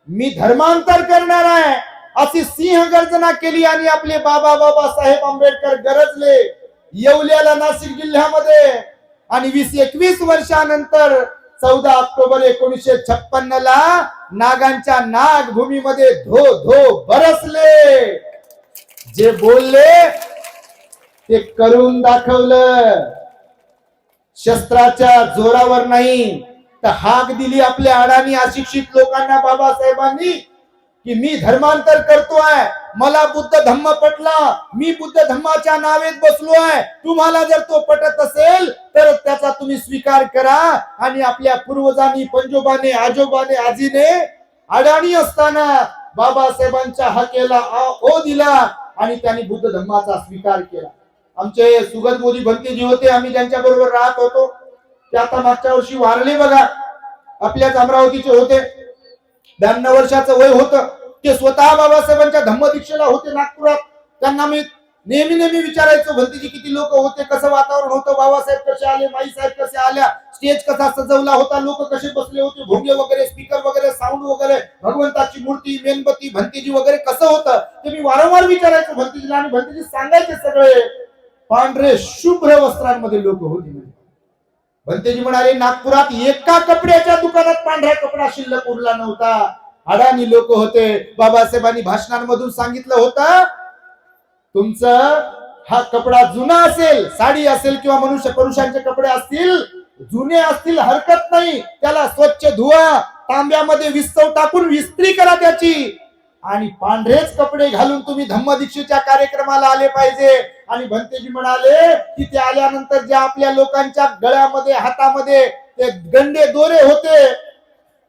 मी धर्मांतर करणार आहे, अशी सिंह गर्जना केली. आणि आपले बाबासाहेब आंबेडकर गरजले येवल्याला नाशिक जिल्ह्यामध्ये. आणि 20-21 वर्षानंतर 14 ऑक्टोबर 1956 ला नागांच्या नागभूमीमध्ये धो धो बरसले. जे बोलले ते करून दाखवलं. शस्त्राच्या जोरावर नाही, तर हाक दिली आपल्या अडाणी अशिक्षित लोकांना बाबासाहेबांनी की मी धर्मांतर करतोय, मला बुद्ध धम्म पटला, मी बुद्ध धम्माच्या नावेत बसलो आहे, तुम्हाला जर तो पटत असेल तर त्याचा तुम्ही स्वीकार करा. आणि आपल्या पूर्वजांनी पंजोबाने आजोबाने आजीने अडाणी असताना बाबासाहेबांच्या हाकेला ओ दिला आणि त्यांनी बुद्ध धम्माचा स्वीकार केला. आमचे सुगत मोदी भंतेजी होते, आम्ही त्यांच्या बरोबर राहत होतो, ते आता मागच्या वर्षी वारले बघा, आपल्याच अमरावतीचे होते, 92 वर्षाचं वय होतं. ते स्वतः बाबासाहेबांच्या धम्मदीक्षेला होते नागपुरात. त्यांना मी नेहमी विचारायचो भंतेजी किती लोक होते, कसं वातावरण होतं, बाबासाहेब कसे आले, माईसाहेब कसे आल्या, स्टेज कसा सजवला होता, लोक कसे बसले होते, भोंगे वगैरे, स्पीकर वगैरे, साऊंड वगैरे, भगवंताची मूर्ती, मेणबत्ती, भंतेजी वगैरे कसं होतं ते मी वारंवार विचारायचो भंतेजीला. आणि भंतेजी सांगायचे सगळे पांढरे शुभ्र वस्त्रांमध्ये लोक होते. भंतेजी म्हणाले नागपुरात एका कपड्याच्या दुकानात पांढरा कपडा शिल्लक उरला नव्हता. अडाणी लोक होते. बाबासाहेबांनी भाषणांमधून सांगितलं होतं तुमचं हा कपडा जुना असेल, साडी असेल किंवा पुरुषांचे कपडे असतील, जुने असतील हरकत नाही, त्याला स्वच्छ धुवा, तांब्यामध्ये विस्तव टाकून इस्त्री करा त्याची, आणि पांढरेच कपडे घालून तुम्ही धम्मदीक्षेच्या कार्यक्रमाला आले पाहिजे. आणि भंतेजी म्हणाले की ते आल्यानंतर ज्या आपल्या लोकांच्या गळ्यामध्ये हातामध्ये ते गंडे दोरे होते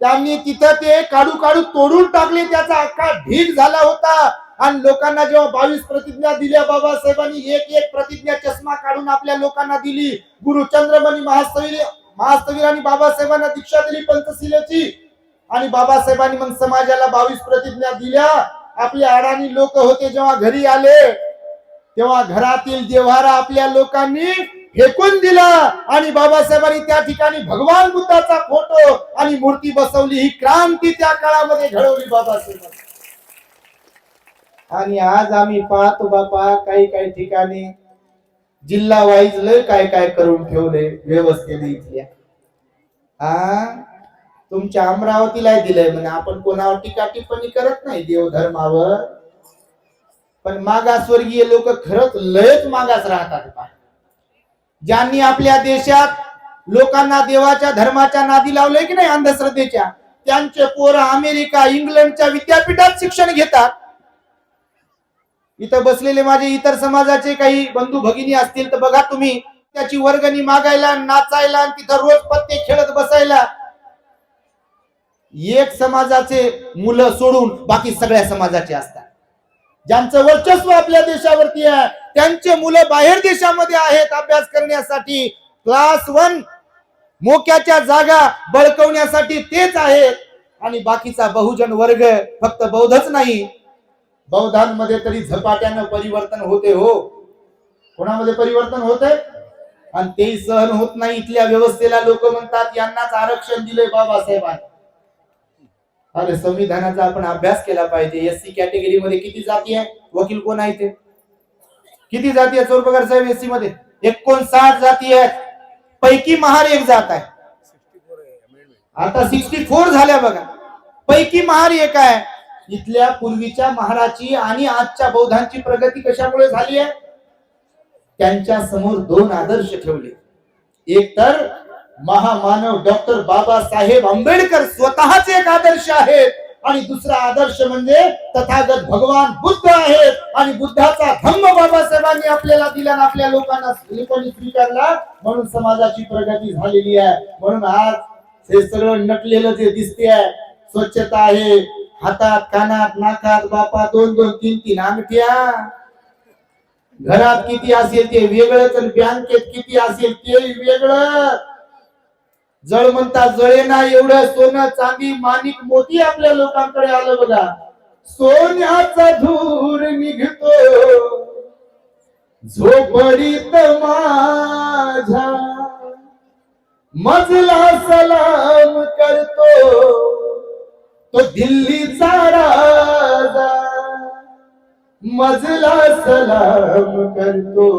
त्यांनी तिथं ते काढू तोडून टाकले, त्याचा अख्खा ढीग झाला होता. आणि लोकांना जेव्हा 22 प्रतिज्ञा दिल्या बाबासाहेबांनी, एक प्रतिज्ञा चष्मा काढून आपल्या लोकांना दिली. गुरु चंद्रमणी महास्तवीरांनी बाबासाहेबांना दीक्षा दिली पंचशिलेची. आणि बाबासाहेबांनी मग समाजाला 22 प्रतिज्ञा दिल्या. आपले अडाणी लोक होते, जेव्हा घरी आले तेव्हा घरातील देव्हारा आपल्या लोकांनी फेकून दिला आणि बाबासाहेबांनी त्या ठिकाणी भगवान बुद्धाचा फोटो आणि मूर्ती बसवली. ही क्रांती त्या काळामध्ये घडवली बाबासाहेबांनी. आणि आज आम्ही पाहतो बापा काही ठिकाणी जिल्हा वाईज लय काय करून ठेवले व्यवस्थेने इथल्या. तुमच्या अमरावतीला दिलंय म्हणे, आपण कोणावर टीका टिप्पणी करत नाही देवधर्मावर, पण मागासवर्गीय लोक खरंच लयच मागास राहतात. ज्यांनी आपल्या देशात लोकांना देवाच्या धर्माच्या नादी लावलंय की नाही, अंधश्रद्धेच्या, त्यांचे पोरं अमेरिका इंग्लंडच्या विद्यापीठात शिक्षण घेतात. इथं बसलेले माझे इतर समाजाचे काही बंधू भगिनी असतील तर बघा तुम्ही, त्याची वर्गणी मागायला, नाचायला आणि तिथं रोज पत्ते खेळत बसायला. एक समाजाचे मुलं सोडून बाकी सगळ्या समाजाचे असतात. ज्यांचं वर्चस्व आपल्या देशावरती आहे त्यांचे मुलं बाहेर देशामध्ये आहेत अभ्यास करण्यासाठी. क्लास 1 मोक्याच्या जागा बळकवण्यासाठी तेच आहेत. आणि बाकीचा बहुजन वर्ग, फक्त बौद्धच नाही, बौद्धांमध्ये तरी झपाट्यानं परिवर्तन होते. हो, कोणामध्ये परिवर्तन होते? आणि तेही सहन होत नाही इथल्या व्यवस्थेला. लोक म्हणतात यांनाच आरक्षण दिले बाबासाहेबांनी. अरे संविधानाचा आपण अभ्यास केला पाहिजे. एससी कॅटेगरी मध्ये किती जाती आहे? वकील कोण आहे ते? किती जाती आहे चोरपगार साहेब? एससी मध्ये 59 जाती आहेत. पैकी महार एक जात आहे. आता 64 झाल्या बघा. पैकी महार एक आहे. इथल्या पूर्वीच्या महाराची आणि आजच्या बौद्धांची प्रगती कशामुळे झाली आहे? त्यांच्या समोर 2 आदर्श ठेवले. एक तर महामानव डॉक्टर बाबासाहेब आंबेडकर स्वतःच एक आदर्श आहेत आणि दुसरा आदर्श म्हणजे तथागत भगवान बुद्ध आहेत. आणि बुद्धाचा धम्म बाबासाहेबांनी आपल्याला दिला आणि आपल्या लोकांनी स्वीकारला, म्हणून समाजाची प्रगती झालेली आहे. म्हणून आज हे सगळं नटलेलं जे दिसते आहे, स्वच्छता आहे, हातात कानात नाकात बापा 2-2 3-3 अंगठ्या, घरात किती असेल ते वेगळंच आणि बँकेत किती असेल ते वेगळं. जळ म्हणता जळेना एवढं सोनं चांदी माणिक मोती आपल्या लोकांकडे आलं बघा. सोन्याचा धूर निघतो झोपडीत माझ्या, मजला सलाम करतो तो दिल्लीचा राजा, मजला सलाम करतो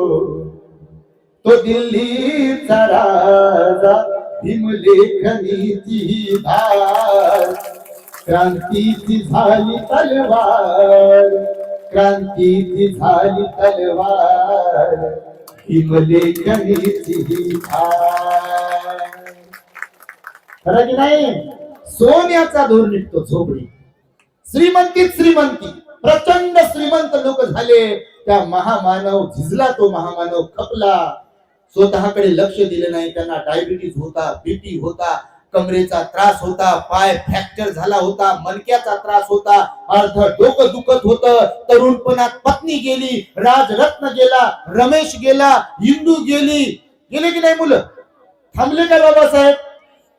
तो दिल्लीचा राजा. भीमलेखनीची धार, क्रांतीची झाली तलवार, क्रांतीची झाली तलवार, भीमलेखनीची धार. खरं की नाही? सोन्याचा धूर निघतो झोपडी. श्रीमंतीत श्रीमंती, प्रचंड श्रीमंत लोक झाले. त्या महामानव झिजला, तो महामानव खपला. स्वतःकडे लक्ष दिले नाही. त्यांना डायबिटीज होता, बीपी होता, कमरेचा त्रास होता, पाय फ्रॅक्चर झाला होता, मणक्याचा त्रास होता, अर्ध डोकं दुखत होतं. तरुणपणात पत्नी गेली, राजरत्न गेला, रमेश गेला, हिंदू गेली. गेले की नाही मुलं? थांबले का बाबासाहेब?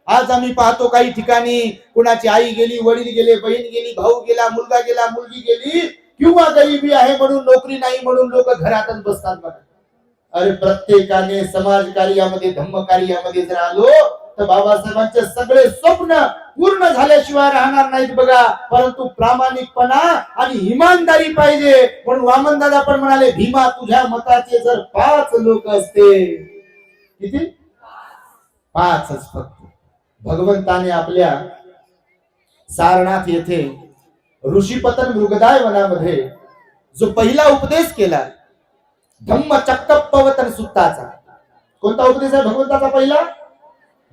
आज आम्ही पाहतो काही ठिकाणी कुणाची आई गेली, वडील गेले, बहीण गेली, भाऊ गेला, मुलगा गेला, मुलगी गेली, किंवा गरिबी आहे म्हणून, नोकरी नाही म्हणून लोक घरातच बसतात बघा. अरे प्रत्येकाने समाज कार्यामध्ये, धम्म कार्यामध्ये जर आलो तर बाबासाहेबांचे सगळे स्वप्न पूर्ण झाल्याशिवाय राहणार नाहीत बघा. परंतु प्रामाणिकपणा आणि इमानदारी पाहिजे. म्हणून वामनदादा पण म्हणाले, भीमा तुझ्या मताचे जर 5 लोक असते, किती? 5च फक्त. भगवंताने आपल्या सारनाथ येथे ऋषीपतन मृगदाय वनामध्ये जो पहिला उपदेश केला, धम्मचक्कपवतन सुत्ताचा. कोणता उपदेश आहे भगवंताचा पहिला?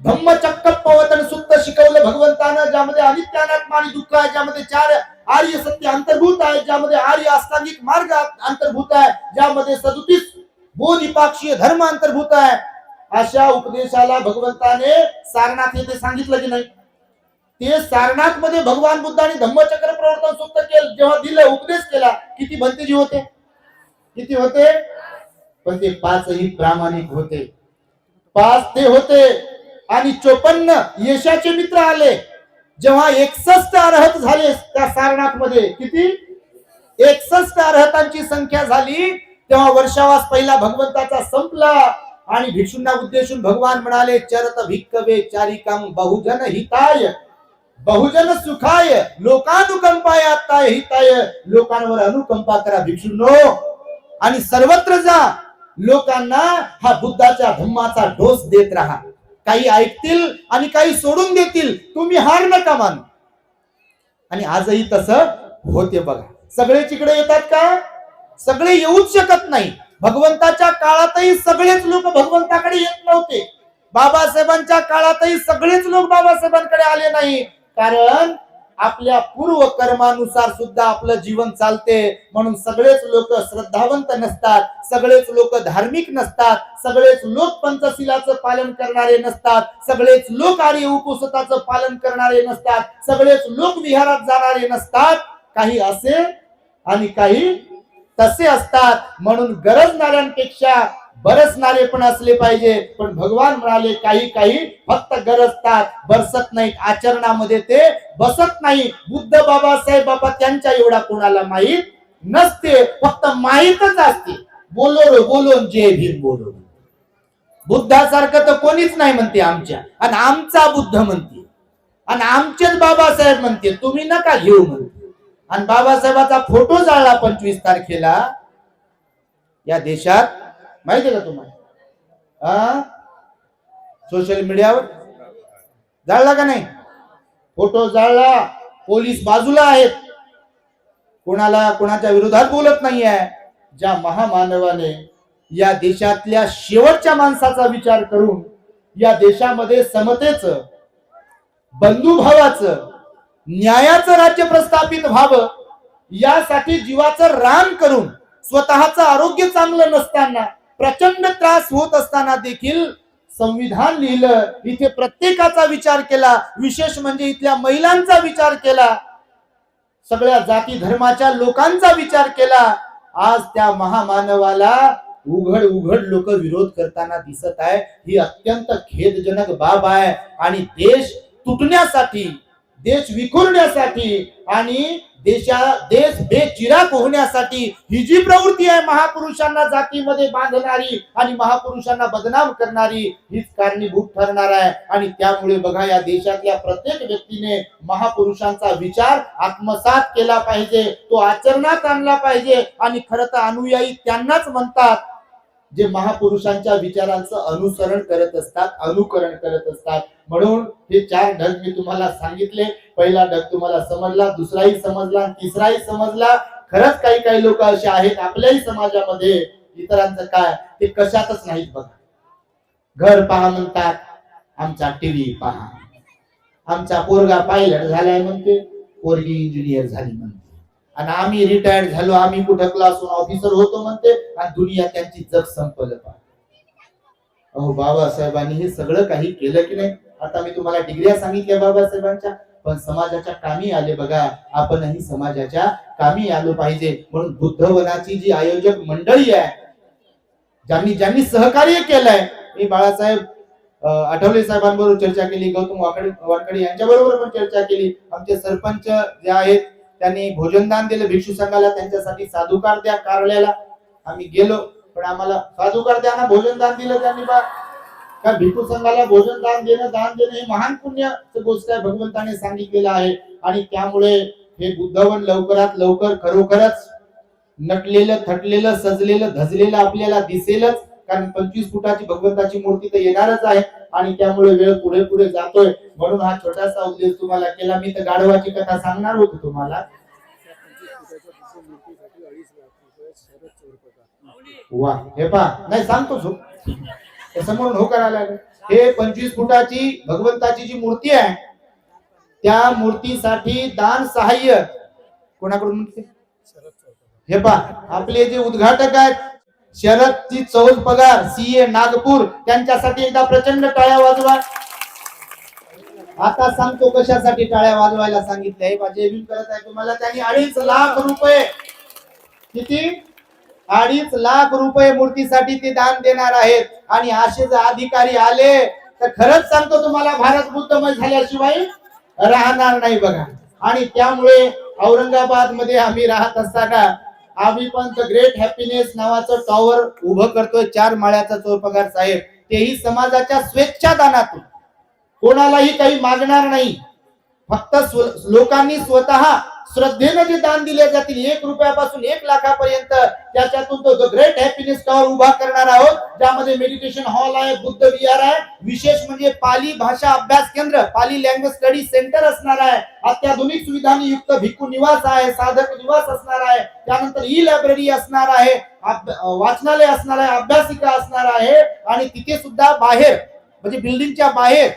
धम्मचक्कपवतन सुत्त शिकवलं भगवंतानं, ज्यामध्ये अनित्य अनात्मा आणि दुःख आहे, ज्यामध्ये 4 आर्य सत्य अंतर्भूत आहे, ज्यामध्ये आर्य अष्टांगिक मार्ग अंतर्भूत आहे, ज्यामध्ये 37 बोधिपाक्षीय धर्म अंतर्भूत आहे. अशा उपदेशाला भगवंताने सारनाथ येथे सांगितलं की नाही? ते सारनाथ मध्ये भगवान बुद्धाने धम्मचक्र प्रवर्तन सुत्त केलं, जेव्हा दिलं, उपदेश केला, किती भंतेजी होते? किती होते? पण ते 5ही प्रामाणिक होते. 5 ते होते. आणि 54 यशाचे मित्र आले. जेव्हा 61 अरहत झाले त्या सारनाथ मध्ये, किती? 61 अरहतांची संख्या झाली, तेव्हा वर्षावास पहिला भगवंताचा संपला. आणि भिक्षूंना उद्देशून भगवान म्हणाले, चरत भिक्कवे चारिकाम बहुजन हिताय, बहुजन सुखाय, लोकानुकंपाय आत्ताय हिताय. लोकांवर अनुकंपा करा भिक्षूंनो आणि सर्वत्र जा. लोकांना हा बुद्धाच्या धम्माचा डोस देत राहा. काही ऐकतील आणि काही सोडून देतील, तुम्ही हार नका मानू. आणि आजही तसं होते बघा. सगळे तिकडे येतात का? सगळे येऊच शकत नाही. भगवंताच्या काळातही सगळेच लोक भगवंताकडे येत नव्हते. बाबासाहेबांच्या काळातही सगळेच लोक बाबासाहेबांकडे आले नाही. कारण आपल्या पूर्व कर्मानुसार सुद्धा आपलं जीवन चालते. म्हणून सगळेच लोक श्रद्धावंत नसतात, सगळेच लोक धार्मिक नसतात, सगळेच लोक पंचशिलाचं पालन करणारे नसतात, सगळेच लोक आर्य उपवासाचं पालन करणारे नसतात, सगळेच लोक विहारात जाणारे नसतात. काही असे आणि काही तसे असतात. म्हणून गरजणाऱ्यांपेक्षा बरसणारे पण असले पाहिजे. पण भगवान म्हणाले काही काही फक्त गरजतात, बरसत नाहीत, आचरणामध्ये ते बसत नाही. बुद्ध बाबासाहेब बाबा त्यांच्या एवढा कोणाला माहीत नसते, फक्त माहीतच असते. बोलो बोलो जय भीम बोलो. बुद्धासारखं तर कोणीच नाही म्हणते आमच्या, आणि आमचा बुद्ध म्हणते, आणि आमचेच बाबासाहेब म्हणते, तुम्ही नका घेऊ म्हणते. आणि बाबासाहेबाचा फोटो जाळला 25 तारखेला या देशात, माहिती का तुम्हाला? सोशल मीडियावर जाळला का नाही? फोटो जाळला. पोलीस बाजूला आहेत, कोणाच्या विरोधात बोलत नाही आहे. ज्या महामानवाने या देशातल्या शेवटच्या माणसाचा विचार करून या देशामध्ये समतेचं, बंधुभावाचं, न्यायाचं राज्य प्रस्थापित व्हावं यासाठी जीवाचं रान करून, स्वतःचं आरोग्य चांगलं नसताना, प्रचंड त्रास होत असताना देखील संविधान लिहिलं. इथे प्रत्येकाचा विचार केला, विशेष म्हणजे इथल्या महिलांचा विचार केला, सगळ्या जाती धर्माच्या लोकांचा विचार केला. आज त्या महामानवाला उघड उघड लोक विरोध करताना दिसत आहे. ही अत्यंत खेदजनक बाब आहे. आणि देश तुटण्यासाठी, देश विखुरण्यासाठी आणि देश बेचिराग होण्यासाठी ही जी प्रवृत्ती आहे, महापुरुषांना जातीमध्ये बांधणारी आणि महापुरुषांना बदनाम करणारी, हीच कारणीभूत ठरणार आहे. आणि त्यामुळे बघा, या देशातल्या प्रत्येक व्यक्तीने महापुरुषांचा विचार आत्मसात केला पाहिजे, तो आचरणात आणला पाहिजे. आणि खरं तर अनुयायी त्यांनाच म्हणतात जे महापुरुषांच्या विचारांचं अनुसरण करत असतात, अनुकरण करत असतात. म्हणून हे 4 ढग मी तुम्हाला सांगितले. पहिला ढग तुम्हाला समजला, दुसराही समजला, तिसराही समजला. खरंच काही काही लोक असे आहेत आपल्याही समाजामध्ये, इतरांचं काय ते कशातच नाहीत. बघा, घर पहा म्हणतात, आमचा टीव्ही पहा. आमचा पोरगा पायलट झालाय म्हणते, पोरगी इंजिनियर झाली म्हणते, आणि आम्ही रिटायर्ड झालो, आम्ही कुठं क्लास ऑफिसर होतो म्हणते, आणि दुनिया त्यांची जग संपलं. अहो, बाबासाहेबांनी हे सगळं काही केलं की नाही? आता मी तुम्हाला डिग्र्या सांगितल्या बाबासाहेबांच्या, पण समाजाच्या कामी आले. बघा, आपणही समाजाच्या कामी आलो पाहिजे. म्हणून बुद्धवनाची जी आयोजक मंडळी आहे, ज्यांनी ज्यांनी सहकार्य केलंय, मी बाळासाहेब आठवले साहेबांबरोबर चर्चा केली, गौतम वाडकडे यांच्या बरोबर पण चर्चा केली. आमचे सरपंच जे आहेत त्यांनी भोजनदान दिलं भिक्षू संघाला, त्यांच्यासाठी साधुकार द्या कार्यालयाला. आम्ही गेलो, पण आम्हाला साधुकार द्या ना, भोजनदान दिलं त्यांनी. बा का भिक्षू संघाला भोजनदान देणं, दान देणं हे महान पुण्याची गोष्ट आहे, भगवंताने सांगितलेलं आहे. आणि त्यामुळे हे बुद्धवन लवकरात लवकर खरोखरच नटलेलं, थटलेलं, सजलेलं, धजलेलं आपल्याला दिसेलच. कारण 25 फुटाची भगवंताची मूर्ती तर येणारच आहे. आणि त्यामुळे वेळ पुढे पुढे जातोय. म्हणून हा छोटासा उद्देश तुम्हाला केला. मी तर गाढवाची कथा सांगणार होतो तुम्हाला. वा, हे पहा, नाही सांगतोच हो, समोरून हो करायला. हे 25 फुटाची भगवंताची जी मूर्ती आहे, त्या मूर्तीसाठी दान सहाय्य कोणाकडून म्हणते? हे पहा, आपले जे उद्घाटक आहेत शरदची चौल पगार, सीए नागपूर, त्यांच्यासाठी एकदा प्रचंड टाळ्या वाजवा. आता सांगतो कशासाठी टाळ्या वाजवायला सांगितलंय. माझे करत आहे तुम्हाला. त्यांनी 2.5 लाख रुपये, किती? 2.5 लाख रुपये मूर्तीसाठी ते दान देणार आहेत. आणि असे जर अधिकारी आले तर खरंच सांगतो तुम्हाला, भारत बुद्धमय झाल्याशिवाय राहणार नाही. बघा, आणि त्यामुळे औरंगाबाद मध्ये आम्ही राहत असताना आम्ही पण द ग्रेट हॅपीनेस नावाचं टॉवर उभं करतोय, 4 माळ्याचा चौपगार साहेब, तेही समाजाच्या स्वेच्छा दानातून, कोणालाही काही मागणार नाही. फक्त लोकांनी स्वतः श्रद्धेने जे दान दिले जातील, 1 रुपयापासून 1 लाखापर्यंत, त्याच्यातून तो द ग्रेट हॅपीनेस टॉवर उभा करणार आहोत, ज्यामध्ये मेडिटेशन हॉल आहे, बुद्ध विहार आहे, विशेष म्हणजे पाली भाषा अभ्यास केंद्र, पाली लँग्वेज स्टडी सेंटर असणार आहे, अत्याधुनिक सुविधांनी युक्त भिक्खू निवास आहे, साधक निवास असणार आहे, त्यानंतर ई लायब्ररी असणार आहे, वाचनालय असणार आहे, अभ्यासिका असणार आहे. आणि तिथे सुद्धा बाहेर, म्हणजे बिल्डिंगच्या बाहेर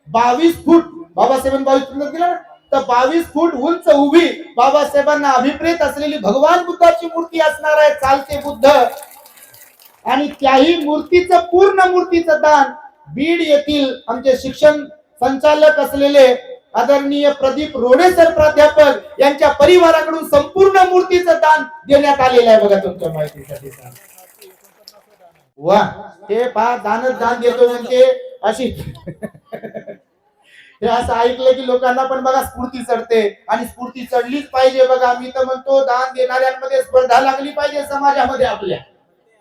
22 फूट, बाबासाहेबांनी 22 फूट दिला ना, तर 22 फूट उंच उभी बाबासाहेबांना अभिप्रेत असलेली भगवान बुद्धाची मूर्ती असणार आहे, चालते बुद्ध. आणि त्याही मूर्तीचं पूर्ण मूर्तीचं दान बीड येथील आमचे शिक्षण संचालक असलेले आदरणीय प्रदीप रोडे सर प्राध्यापक यांच्या परिवाराकडून संपूर्ण मूर्तीचं दान देण्यात आलेलं आहे. बघा तुमच्या माहितीसाठी वा, ते पहा दान देतो म्हणजे अशी हे असं ऐकलं की लोकांना पण बघा स्फूर्ती चढते, आणि स्फूर्ती चढलीच पाहिजे. बघा मी तर म्हणतो दान देणाऱ्यांमध्ये स्पर्धा लागली पाहिजे, समाजामध्ये आपल्या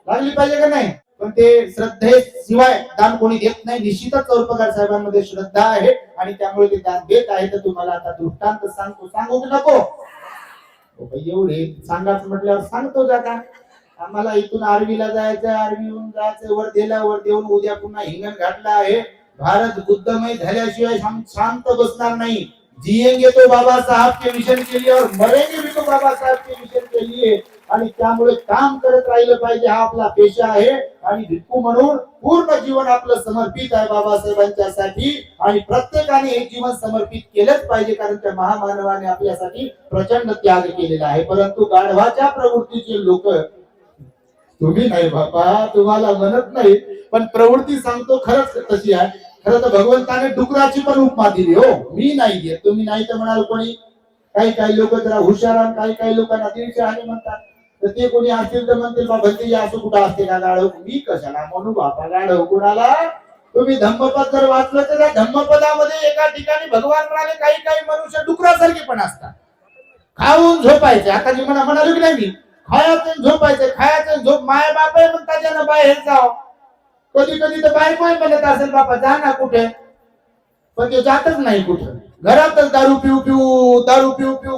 लागली पाहिजे का नाही. पण ते श्रद्धेशिवाय दान कोणी देत नाही. निश्चितच चौरपगार साहेबांमध्ये श्रद्धा आहे आणि त्यामुळे ते दान देत आहे. तर तुम्हाला आता दृष्टांत सांगतो, सांगू की नको एवढे सांगाच म्हटल्यावर सांगतो जाता. आम्हाला इथून आर्वीला जायचं, आर्वीहून जायचं वर्धेला, वर्धेहून उद्या पुन्हा हिंगण घाटला आहे. भारत बुद्धमय झाल्याशिवाय हम शांत बसणार नाही. जिएंगे तो बाबा साहब के मिशन के लिए और मरेंगे भी तो बाबा साहब के मिशन के लिए. आणि त्यामुळे काम करत राहिलं पाहिजे, हा आपला पेशा आहे. आणि भिक्खू म्हणून पूर्ण जीवन आपलं समर्पित आहे बाबासाहेबांच्यासाठी. आणि प्रत्येकाने हे जीवन समर्पित केलंच पाहिजे, कारण त्या महामानवाने आपल्यासाठी प्रचंड त्याग केलेला आहे. परंतु गाढवाच्या प्रवृत्तीचे लोक, तुम्ही नाही बाबा, तुम्हाला म्हणत नाही, पण प्रवृत्ती सांगतो खरंच तशी आहे. खरं तर भगवंताने डुकराची पण उपमा दिली हो. मी नाही देत, तुम्ही नाही तर म्हणाल कोणी. काही लोक जरा हुशार, काही लोकांना दीडशे आहे म्हणतात. तर ते कोणी असतील तर म्हणतील बाबा ते असं कुठं असते का गाढव. मी कशाला म्हणू बापा गाढव कुणाला. तुम्ही धम्मपद जर वाचलं तर त्या धम्मपदामध्ये एका ठिकाणी भगवान म्हणाले काही मनुष्य डुकरासारखे पण असतात, खाऊन झोपायचे. आता जी म्हणालो की नाही मी, खायचं झोपायचं, खायचं झोप. माय बाप म्हणतात ज्यांना बाहेर जाव. कधी तर बायको म्हणत असेल बापा जा ना कुठे, पण ते जातच नाही कुठं. घरातच दारू पिऊ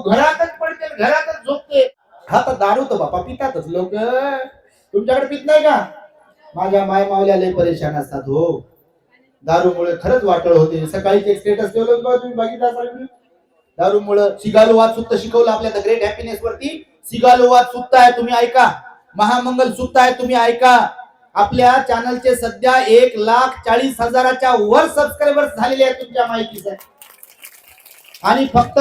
घरातच पडते, घरातच झोपते. हा तर दारू तर बापा पितातच लोक. तुमच्याकडे पित नाही का? माझ्या माय मावल्या लय परेशान असतात हो दारूमुळे. खरंच वाटळ होते. सकाळीच एक स्टेटस ठेवलं बघा, तुम्ही बघितलं असाल. दारूमुळे सिगालो वाद सुद्धा शिकवलं आपल्या द ग्रेट हॅपीनेस वरती. सिगालो वाद सुद्धा आहे, तुम्ही ऐका. महामंगल सुद्धा आहे, तुम्ही ऐका. आपल्या चॅनलचे सध्या 1,40,000च्या वर सबस्क्रायबर्स झालेले आहेत तुमच्या माहितीसाठी. आणि फक्त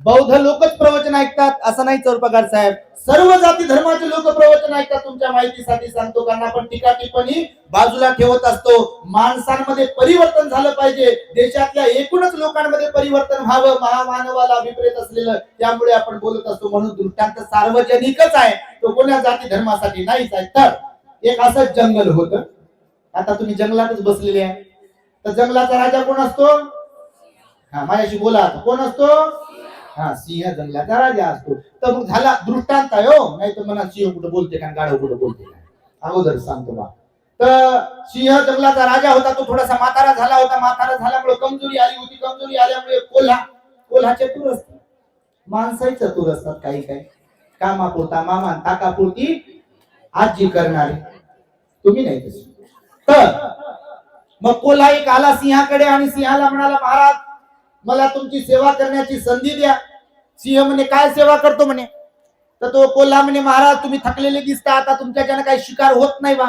बौद्ध लोकच प्रवचन ऐकतात असं नाही चौरपगार साहेब. सर्व जाती धर्माचे लोक प्रवचन ऐकतात तुमच्या माहितीसाठी सांगतो. कारण आपण टीका टिप्पणी बाजूला ठेवत असतो. माणसांमध्ये परिवर्तन झालं पाहिजे, देशातल्या एकूणच लोकांमध्ये परिवर्तन व्हावं, महामानवाला अभिप्रेत असलेलं. त्यामुळे आपण बोलत असतो. म्हणून दृष्टांत सार्वजनिकच आहे, तो कोण्या जाती धर्मासाठी नाहीच आहे. तर एक असंच जंगल होतं. आता तुम्ही जंगलातच बसलेले आहे. तर जंगलाचा राजा कोण असतो? हा माझ्याशी बोला. कोण असतो? हा सिंह जंगलाचा राजा असतो. तर मग झाला दृष्टांत आहे हो. नाही तर म्हणा सिंह कुठं बोलते का, गाढव कुठं बोलते का, अगोदर सांगतो बा. तर सिंह जंगलाचा राजा होता. तो थोडासा म्हातारा झाला होता. म्हातारा झाल्यामुळे कमजोरी आली होती. कमजोरी आल्यामुळे कोल्हा चतुर असतो. माणसंही चतुर असतात. काही कामापुरता मामा ताकापुरती आजी करणारे. तुम्ही नाही तसे. तर मग कोल्हा एक आला सिंहाकडे आणि सिंहाला म्हणाला, महाराज मला तुमची सेवा करण्याची संधी द्या. सिंह म्हणे काय सेवा करतो म्हणे. तर तो कोल्हा म्हणे, महाराज तुम्ही थकलेले दिसता, आता तुमच्याच्यानं काही शिकार होत नाही बा.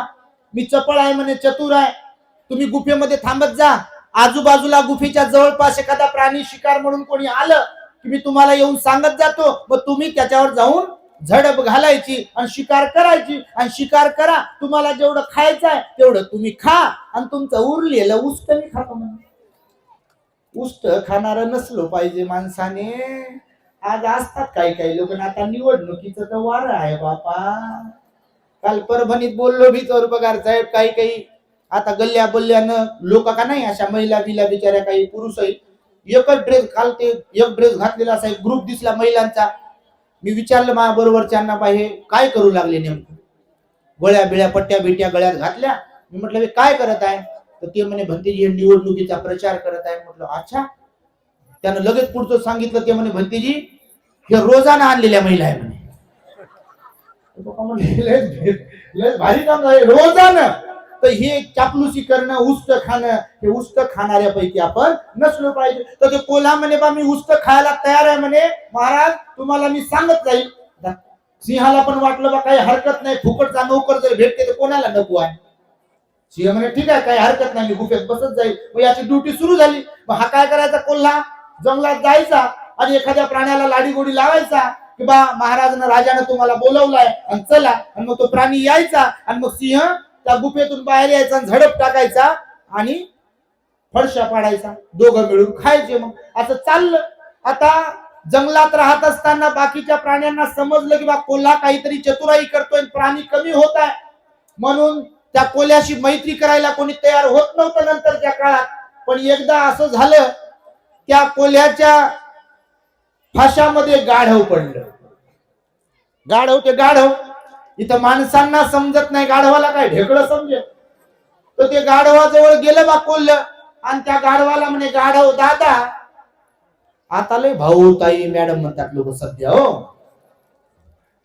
मी चपळ आहे म्हणे, चतुर आहे. तुम्ही गुफेमध्ये थांबत जा. आजूबाजूला गुफेच्या जवळपास एखादा प्राणी शिकार म्हणून कोणी आलं की मी तुम्हाला येऊन सांगत जातो. मग तुम्ही त्याच्यावर जाऊन झडप घालायची आणि शिकार करायची. आणि शिकार करा. तुम्हाला जेवढं खायचं आहे तेवढं तुम्ही खा, आणि तुमचं उरलेलं उष्ट मी खातो म्हणे. उष्ट खाणारं नसलो पाहिजे माणसाने. आज असतात काही लोक. आता निवडणुकीचं तर वार आहे बापा. काल परभणीत बोललो भी चौरपगार साहेब. काही आता गल्ल्या बल्ल्यानं लोक का नाही, अशा महिला बिला बिचाऱ्या, काही पुरुषही एकच ड्रेस, काल ते एक ड्रेस घातलेला असा एक ग्रुप दिसला महिलांचा. मी विचारलं माझ्या बरोबरच्यांना, हे काय करू लागले नेमकं. गोळ्या बिळ्या पट्ट्या बिट्या गळ्यात घातल्या. मी म्हटलं हे काय करत आहे. तर ते म्हणे भंतेजी निवडणुकीचा प्रचार करत आहे. म्हटलं अच्छा. त्यानं लगेच पुढचं सांगितलं. ते म्हणे भंतेजी हे रोजाना आणलेल्या महिला आहे म्हणे. भारी काम आहे रोजानं. तर हे चापलुसी करणं, उष्ट खाणं, हे उष्ट खाणाऱ्यापैकी आपण नसलो पाहिजे. तर ते कोल्हा म्हणे बा मी उष्ट खायला तयार आहे म्हणे. महाराज तुम्हाला मी सांगत जाईल. सिंहाला पण वाटलं बा काही हरकत नाही, फुकटचा नोकर जर भेटते तर कोणाला नको आहे. सिंह म्हणे ठीक आहे काही हरकत नाही, मी गुफेत बसत जाईल. मग याची ड्युटी सुरू झाली. मग हा काय करायचा कोल्हा, जंगलात जायचा आणि एखाद्या प्राण्याला लाडीगोडी लावायचा की बा महाराजानं राजानं तुम्हाला बोलवलाय आणि चला, आणि मग तो प्राणी यायचा आणि मग सिंह त्या गुफेतून बाहेर यायचा आणि झडप टाकायचा आणि फडशा पाडायचा, दोघं मिळून खायचे. मग असं चाललं. आता जंगलात राहत असताना बाकीच्या प्राण्यांना समजलं की बा कोल्हा काहीतरी चतुराई करतोय, प्राणी कमी होत आहे, म्हणून त्या कोल्ह्याशी मैत्री करायला कोणी तयार होत नव्हतं नंतरच्या काळात. पण एकदा असं झालं, त्या कोल्ह्याच्या फाशामध्ये गाढव पडलं. गाढव ते गाढव, इथं माणसांना समजत नाही, गाढवाला काय ढेकळं समजेल. तर ते गाढवाजवळ गेलं बा कोल्ह आणि त्या गाढवाला म्हणे, गाढव दादा, आता लय भाऊ ताई मॅडम म्हणतात लोक सध्या, हो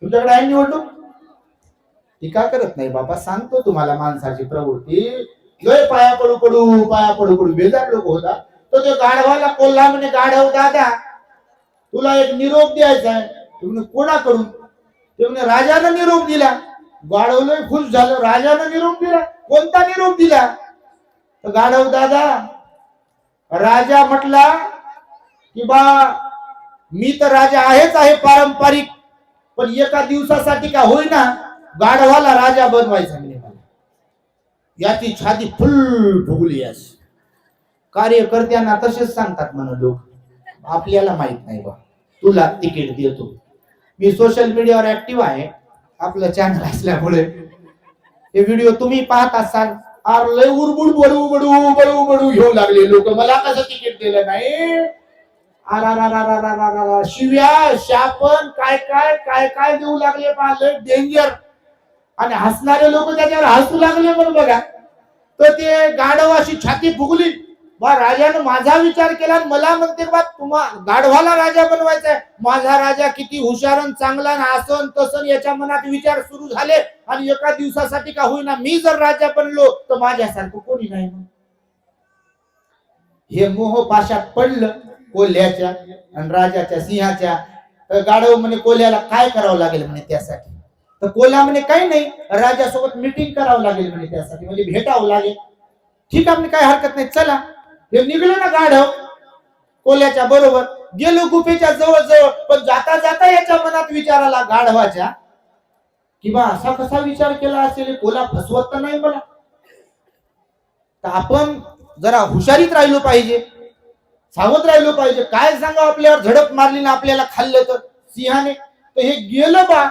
तुमच्याकडे आहे निवडणूक? टीका करत नाही बाबा, सांगतो तुम्हाला माणसाची प्रवृत्ती. लय पाया पडू पडू बेजार लोक होता. तो ते गाढवाला कोल्हा म्हणे, गाढव दादा, तुला एक निरोप द्यायचा आहे. तुम्ही कोणाकडून? ते म्हणे, राजानं निरोप दिला. गाढव लय खुश झालं, राजानं निरोप दिला? कोणता निरोप दिला? तर गाढव दादा, राजा म्हटला की बा मी तर राजा आहेच आहे पारंपरिक, पण एका दिवसासाठी का होईना गाढवाला राजा बनवायचा म्हणे मला. याची छाती फुल फुगली. अशी कार्यकर्त्यांना तसेच सांगतात म्हणून लोक, आपल्याला माहित नाही बा, तुला तिकीट देतो. मी सोशल मीडियावर ऍक्टिव्ह आहे, आपलं चॅनल असल्यामुळे हे व्हिडिओ तुम्ही पाहत असाल. अरे लय उरबुड बडू बडू बडू बडू घेऊ लागले लोक, मला कसं तिकीट दिलं नाही. शिव्या शापन काय काय काय काय देऊ लागले, लय डेंजर. आणि हसणारे लोक त्याच्यावर हसू लागले. म्हणून बघा, तर ते गाढव अशी छाती फुगली, बा राजानं माझा विचार केला आणि मला म्हणते बा तुम्हा गाढवाला राजा बनवायचा आहे. माझा राजा किती हुशारन चांगला आसन तसन याच्या मनात विचार सुरू झाले, आणि एका दिवसासाठी का होईना मी जर राजा बनलो तर माझ्यासारखं कोणी नाही. हे मोह पाशात पडलं कोल्ह्याच्या आणि राजाच्या सिंहाच्या. तर गाढव म्हणे, कोल्ह्याला काय करावं लागेल म्हणे त्यासाठी? तर कोल्हा म्हणे, काही नाही, राजासोबत मीटिंग करावं लागेल म्हणे त्यासाठी, म्हणजे भेटावं लागेल. ठीक आहे म्हणे, काय हरकत नाही, चला. हे निघलो ना गाढव कोल्ह्याच्या बरोबर, गेलो गुफेच्या जवळ जवळ. पण जाता जाता याच्या मनात विचार आला गाढवाच्या की बा असा कसा विचार केला असेल, कोल्हा फसवत तर नाही मला. तर आपण जरा हुशारीत राहिलो पाहिजे, सावध राहिलो पाहिजे. काय सांगा, आपल्यावर झडप मारली ना आपल्याला खाल्लं तर सिंहाने. तर हे गेलं बा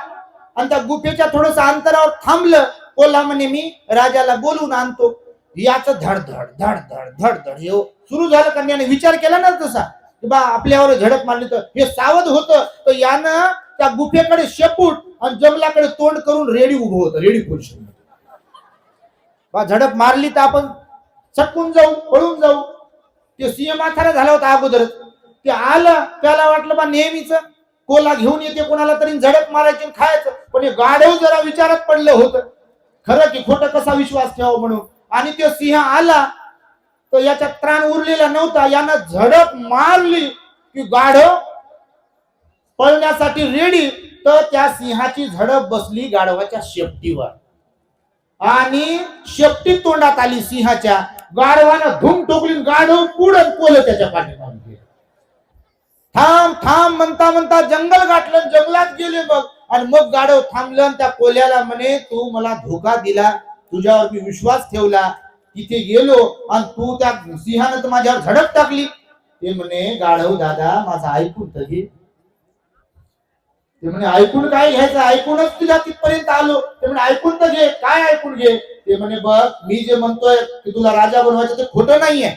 आणि त्या गुफेच्या थोडस अंतरावर थांबलं. कोल्हा म्हणे, मी राजाला बोलून आणतो. याच धड धड धड धड धड धड येऊ सुरू झालं. कन्याने विचार केला ना तसा की बा आपल्यावर झडप मारली तर हे सावध होतं. तर यानं त्या गुफेकडे शेपूट आणि जंगलाकडे तोंड करून रेडी उभं होतं, रेडी पोझिशन. बा झडप मारली तर आपण चटकून जाऊ, पळून जाऊ. ते सिंह माथारा झाला होता अगोदर. ते आलं, त्याला वाटलं बा नेहमीच कोला घेऊन येते कोणाला तरी झडप मारायची खायचं. पण हे गाढव जरा विचारात पडलं होतं, खरं की खोटं कसा विश्वास ठेवावा म्हणून. आणि तो सिंह आला तर याच्यात त्राण उरलेला नव्हता. यानं झडप मारली की गाढव पळण्यासाठी रेडी. तर त्या सिंहाची झडप बसली गाढवाच्या शेपटीवर आणि शेपटी तोंडात आली सिंहाच्या. गाढवानं धूम ठोकली, गाढव पुढं कोल्ह त्याच्या पाठीमागे. थांब थांब म्हणता म्हणता जंगल गाठलं, जंगलात गेले. मग मग गाढव थांबलं आणि त्या कोल्ह्याला म्हणे, तू मला धोका दिला, तुझ्यावर मी विश्वास ठेवला, तिथे गेलो आणि तू त्या सिंहानं तर माझ्यावर झडप टाकली. ते म्हणे, गाढव दादा माझा ऐकून तर घे. ते म्हणे, ऐकून काय घ्यायचं, ऐकूनच तुझ्या तिथपर्यंत आलो. ते म्हणे, ऐकून तर घे. काय ऐकून घे? ते म्हणे, बघ मी जे म्हणतोय की तुला राजा बनवायचं ते खोटं नाहीये.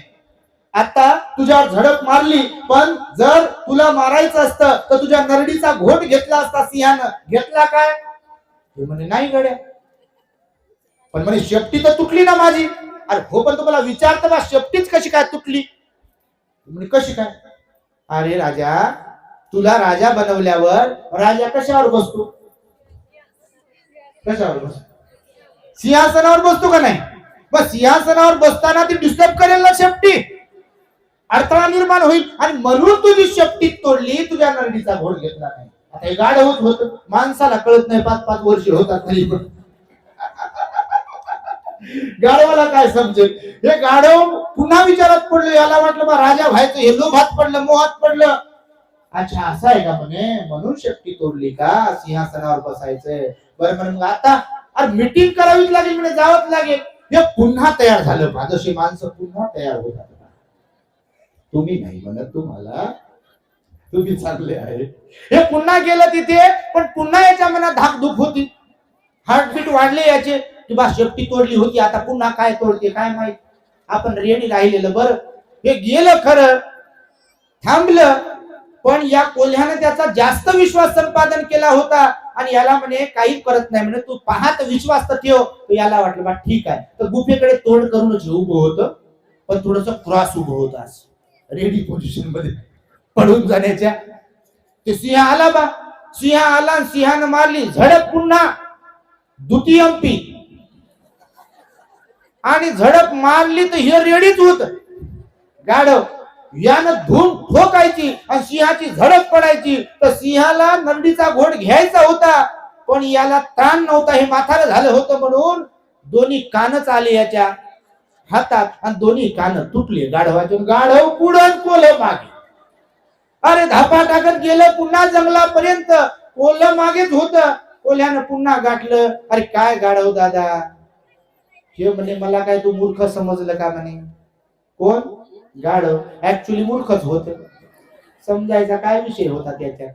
आता तुझ्यावर झडप मारली, पण जर तुला मारायचं असतं तर तुझ्या नरडीचा घोट घेतला असता सिंहानं. घेतला काय? ते म्हणे, नाही गड्या. पण म्हणे, शेपटी तर तुटली ना माझी. अरे हो, पण तुम्हाला विचारतं बा शेपटीच कशी काय तुटली? म्हणे, कशी काय? अरे राजा, तुला राजा बनवल्यावर राजा कशावर बसतो? कशावर बसतो? सिंहासनावर बसतो का नाही? मग सिंहासनावर बसताना ती डिस्टर्ब करेल ना शेपटी, अडथळा निर्माण होईल. आणि म्हणून तुझी शेपटी तोडली, तुझ्या नरडीचा घोट घेतला नाही. आता हे गाढव होत माणसाला कळत नाही, 5-5 वर्ष होतात तरी पण. गाढवाला काय समजेल? हे गाढव पुन्हा विचारात पडलं. याला वाटलं बा राजा व्हायचं, हे लोभात पडलं, मोहात पडलं. अच्छा असं आहे का म्हणे, म्हणून शेपटी तोडली का, सिंहासनावर बसायचंय. बरं म्हणून मग आता अरे मीटिंग करावीच लागेल म्हणे, जावंच लागेल. हे पुन्हा तयार झालं. जशी माणसं पुन्हा तयार होतात. तुम्ही नाही म्हणत, तुम्हाला तुम्ही चांगले आहे. हे पुन्हा गेलं तिथे, पण पुन्हा याच्या मनात धाकधूक होती, हार्टबीट वाढले याचे की बा शेपटी तोडली होती, आता पुन्हा काय तोडते काय माहित. आपण रेडी राहिलेलं बरं. हे गेलं खरं, थांबलं, पण या कोल्ह्यानं त्याचा जास्त विश्वास संपादन केला होता. आणि याला म्हणे काही करत नाही म्हणे, तू पाहत विश्वास तर ठेव. याला वाटलं बा ठीक आहे. तर गुफेकडे तोंड करूनच उभं होतं, पण थोडस क्रॉस उभं होतं, असं रेडी पोझिशन मध्ये पडून जाण्याच्या. ते सिंह आला बा, सिंह आला, सिंहानं मारली झडप, पुन्हा द्वितीयंपी, आणि झडप मारली तर हे रेडीच होत. गाढव यानं धूम ठोकायची आणि सिंहाची झडप पडायची. तर सिंहाला नंदीचा घोड घ्यायचा होता, पण याला ताण नव्हता. हे म्हातारं झालं होतं म्हणून दोन्ही कानच आले याच्या हातात आणि दोन्ही कान तुटले गाढवाचे. गाढव पुढं, कोल्ह मागे. अरे धापा टाकत गेलं पुन्हा जंगलापर्यंत. कोल्ह मागेच होत. कोल्ह्यानं पुन्हा गाठलं. अरे काय गाढव दादा, हे म्हणे मला काय तू मूर्ख समजलं का म्हणे. कोण? गाढव. ऍक्च्युली मूर्खच होत, समजायचा काय विषय होता त्याच्यात.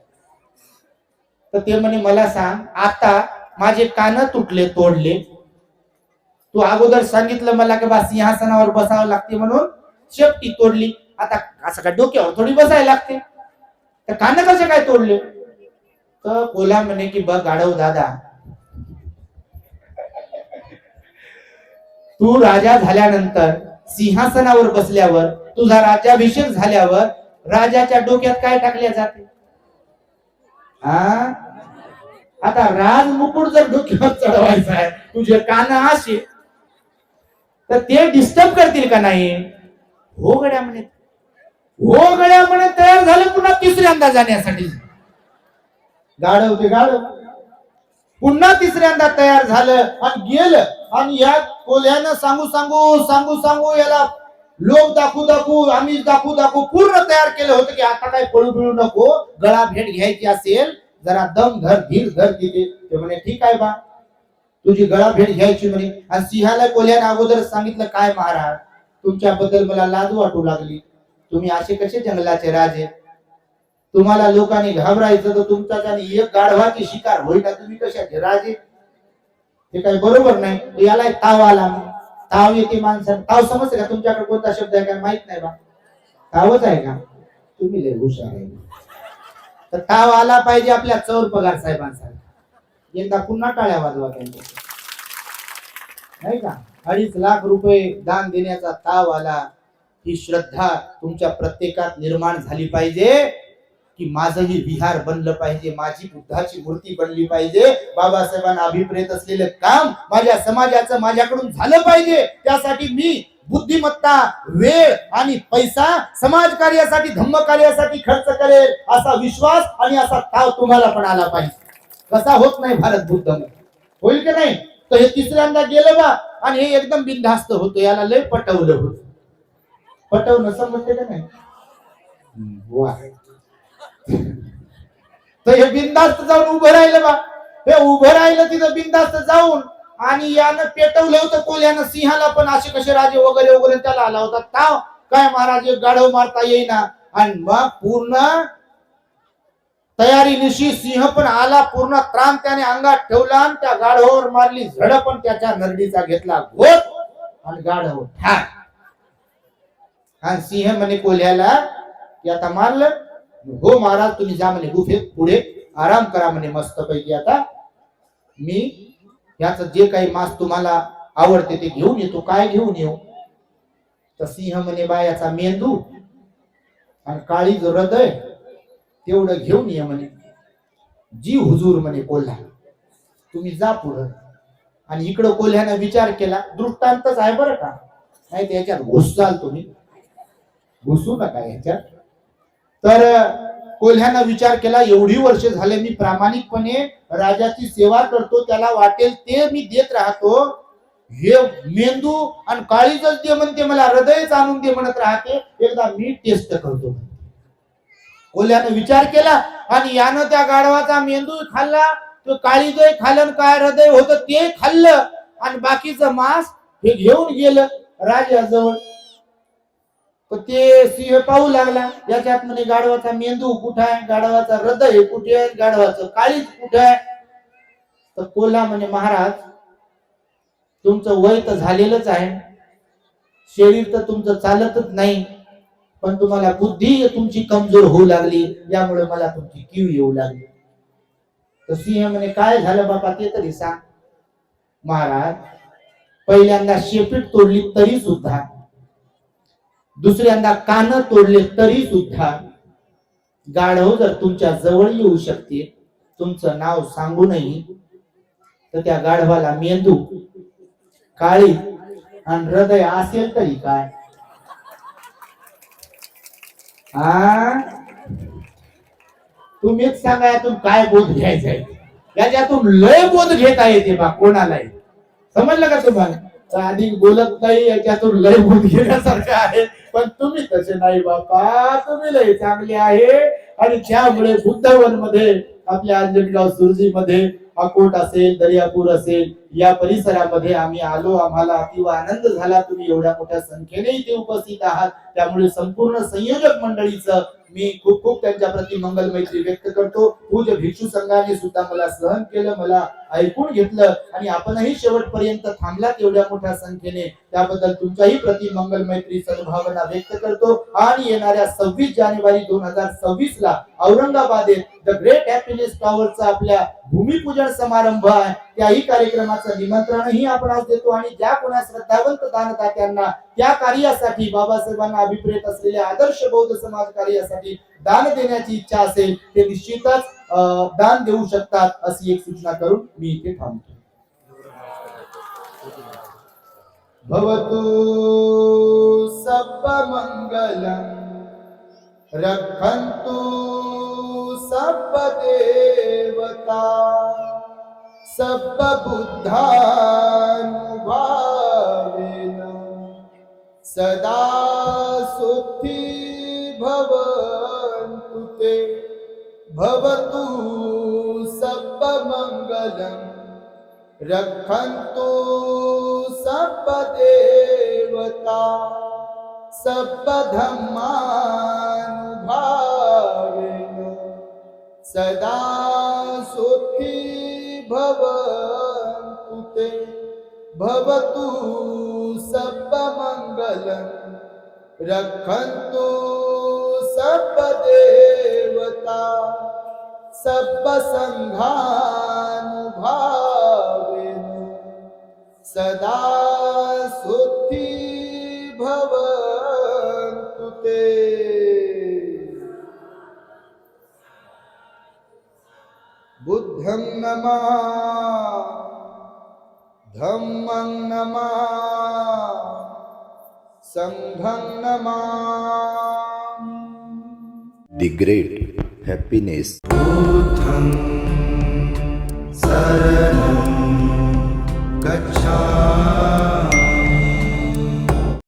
तर ते म्हणे मला सांग, आता माझे कान तुटले, तोडले, तू अगोदर सांगितलं मला की बा सिंहासनावर बसावं लागते म्हणून शेपटी तोडली, आता असं काय डोक्यावर थोडी बसायला लागते, तर कान कसे काय तोडले? तर कोल्हा म्हणे की बघ गाढव दादा, तू राजा झाल्यानंतर, सिंहासनावर बसल्यावर, तुझा राज्याभिषेक झाल्यावर राजाच्या डोक्यात काय टाकले जाते? आता राजमुकुट जर डोक्यावर चढवायचा आहे, तुझे कान असे, तर ते डिस्टर्ब करतील का नाही? हो गड्या म्हणे, हो गड्या म्हणे, तयार झाले पुन्हा तिसऱ्यांदा जाण्यासाठी. गाढव ते गाढव पुन्हा तिसऱ्यांदा तयार झालं आणि गेलं. आणि या कोल्ह्यानं सांगू सांगू सांगू सांगू याला लोक दाखवू दाखवू, आम्ही दाखवू दाखवू पूर्ण तयार केलं होतं की आता काय पळू बिळू नको, गळा भेट घ्यायची असेल जरा दम धर, धीर धर. तिथे ते म्हणे ठीक आहे बा, तुझी गळा भेट घ्यायची म्हणे. आणि सिंहाला कोल्ह्यानं अगोदर सांगितलं, काय महाराज तुमच्याबद्दल मला लाज वाटू लागली, तुम्ही असे कसे जंगलाचे राजे, तुम्हाला लोकांनी घाबरायचं तर तुमचा त्याने एक गाढवाची शिकार होईल, तुम्ही कशाचे राजे, ते काही बरोबर नाही. याला ताव आला, ताव येते माणसाला. ताव समजते का? तुमच्याकडे कोणता शब्द आहे का माहित नाही बा, तावच आहे का? तुम्ही लय हुशार आहे. तर ताव आला पाहिजे आपल्या चौर पगार साहेबांसाठी. एकदा पुन्हा टाळ्या वाजवा त्यांच्या, नाही का? 2.5 लाख रुपये दान देण्याचा ताव आला. ही श्रद्धा तुमच्या प्रत्येकात निर्माण झाली पाहिजे की माझंही विहार बनलं पाहिजे, माझी बुद्धाची मूर्ती बनली पाहिजे, बाबासाहेबांना अभिप्रेत असलेलं काम माझ्या समाजाचं माझ्याकडून झालं पाहिजे. त्यासाठी मी बुद्धिमत्ता, वेळ आणि पैसा समाज कार्यासाठी, धम्म कार्यासाठी खर्च करेल, असा विश्वास आणि असा ताव तुम्हाला पण आला पाहिजे. कसा होत नाही भारत बुद्ध, होईल की नाही? तर हे तिसऱ्यांदा गेलं बा, आणि हे एकदम बिनधास्त होतं. याला लय पटवलं होतं. पटवणं समजते का नाही? वा. तर हे बिनधास्त जाऊन उभं राहिलं बा. हे उभं राहिलं तिथं बिनधास्त जाऊन, आणि यानं पेटवलं होतं कोल्ह्यानं सिंहाला पण. असे कसे राजे वगैरे वगैरे त्याला आला होता ताव, काय महाराज गाढव मारता येईना. आणि मग पूर्ण तयारी निशी सिंह पण आला, पूर्ण त्राण त्याने अंगात ठेवला आणि त्या गाढवावर मारली झडप, पण त्याच्या नरडीचा घेतला घोट आणि गाढव ठार. आणि सिंह म्हणे कोल्ह्याला की आता मारलं? हो महाराज, तुम्ही जा म्हणे गुफेत, पुढे आराम करा म्हणे मस्त पैकी. आता मी याच जे काही मांस तुम्हाला आवडते ते घेऊन येतो. काय घेऊन येऊ? तर सिंह म्हणे बा याचा मेंदू आणि काळीज हृदय तेवढं घेऊन ये म्हणे. जी हुजूर म्हणे कोल्हा, तुम्ही जा पुढं. आणि इकडं कोल्ह्यानं विचार केला, दृष्टांतच आहे बरं का, नाही त्याच्यात घुसचाल तुम्ही, घुसू नका याच्यात. तर कोल्ह्यानं विचार केला, एवढी वर्ष झाले मी प्रामाणिकपणे राजाची सेवा करतो, त्याला वाटेल ते मी देत राहतो, हे मेंदू आणि काळीजच दे म्हणते, मला हृदयच आणून दे म्हणत राहते. एकदा मी टेस्ट करतो. कोल्ह्यानं विचार केला आणि यानं त्या गाढवाचा मेंदू खाल्ला, तो काळीजय खाल्लं, काय हृदय होतं ते खाल्लं आणि बाकीचं मांस हे घेऊन गेलं राजाजवळ. ते सिंह पाहू लागला, याच्यात म्हणे गाढवाचा मेंदू कुठे आहे, गाढवाचा हृदय कुठे आहे, गाढवाचं काळीज कुठे आहे. तर कोल्हा म्हणे महाराज, तुमचं वय तर झालेलंच आहे, शरीर तर तुमचं चालतच नाही, पण तुम्हाला बुद्धी तुमची कमजोर होऊ लागली, यामुळे मला तुमची कीव येऊ लागली. तर सिंह म्हणे काय झालं बाबा ते तरी सांग. महाराज, पहिल्यांदा शेपीट तोडली तरी सुद्धा, दुसऱ्यांदा कान तोडले तरी सुद्धा गाढव जर तुमच्या जवळ येऊ शकते, तुमचं नाव सांगूनही, तर त्या गाढवाला मेंदू, काळी आणि हृदय असेल तरी काय. तुम्हीच सांगा यातून काय बोध घ्यायचा आहे. याच्यातून लय बोध घेता येते बा कोणालाही. समजलं का तुम्हाला. अधिक बोलत नाही, याच्यातून लय बोध घेण्यासारखं आहे, पण तुम्ही तसे नाही बापा, तुम्ही लय चांगले आहे. आणि त्यामुळे बुद्धवन मध्ये, आपल्या अंजनगाव सुरजी मध्ये, अकोट असेल, दर्यापूर असेल, या परिसरामध्ये आम्ही आलो. आम्हाला अतिव आनंद झाला. तुम्ही एवढ्या मोठ्या संख्येने इथे उपस्थित आहात, त्यामुळे संपूर्ण संयोजक मंडळीचं मी खूप खूप त्यांच्या प्रति मंगल मैत्री व्यक्त करतो. पूज्य भिक्षू संघाने सुद्धा मला सहन केलं, मला ऐकून घेतलं आणि आपणही शेवटपर्यंत थांबलात एवढ्या मोठ्या संख्येने, त्याबद्दल तुमच्याही प्रति मंगल मैत्री सद्भावना व्यक्त करतो. आणि येणाऱ्या 26 जानेवारी 2026 ला औरंगाबादेत द ग्रेट हॅपीनेस टॉवरचा आपल्या भूमिपूजन समारंभ आहे. त्याही कार्यक्रमाचं निमंत्रणही आपण आज देतो. आणि ज्या कोणा श्रद्धावंत दानदात्यांना त्या कार्यासाठी, बाबासाहेबांना अभिप्रेत असलेल्या आदर्श बौद्ध समाज कार्यासाठी दान देण्याची इच्छा असेल, ते निश्चितच दान देऊ शकतात, अशी एक सूचना करून मी इथे थांबतो. भवतु सब्ब मंगलम, रक्षन्तु सब्ब देवता, सब्ब बुद्धानुभावेन, सदा सुखी भवन्तु ते. भवतु सब्ब मंगलम, रक्षन्तु सब्ब देवता, सब्ब धम्मानुभावेन, सदा सुखी भवन्तु ते. भवतु सब्ब मंगलम, रक्षन्तु सब्ब देवता, सब्ब संघानुभावेन, सदा सुखी भवन्तु ते. बुद्धं नमः, धम्मं नमः, संघं नमः. The Great Happiness. बुद्धं शरणं गच्छामि.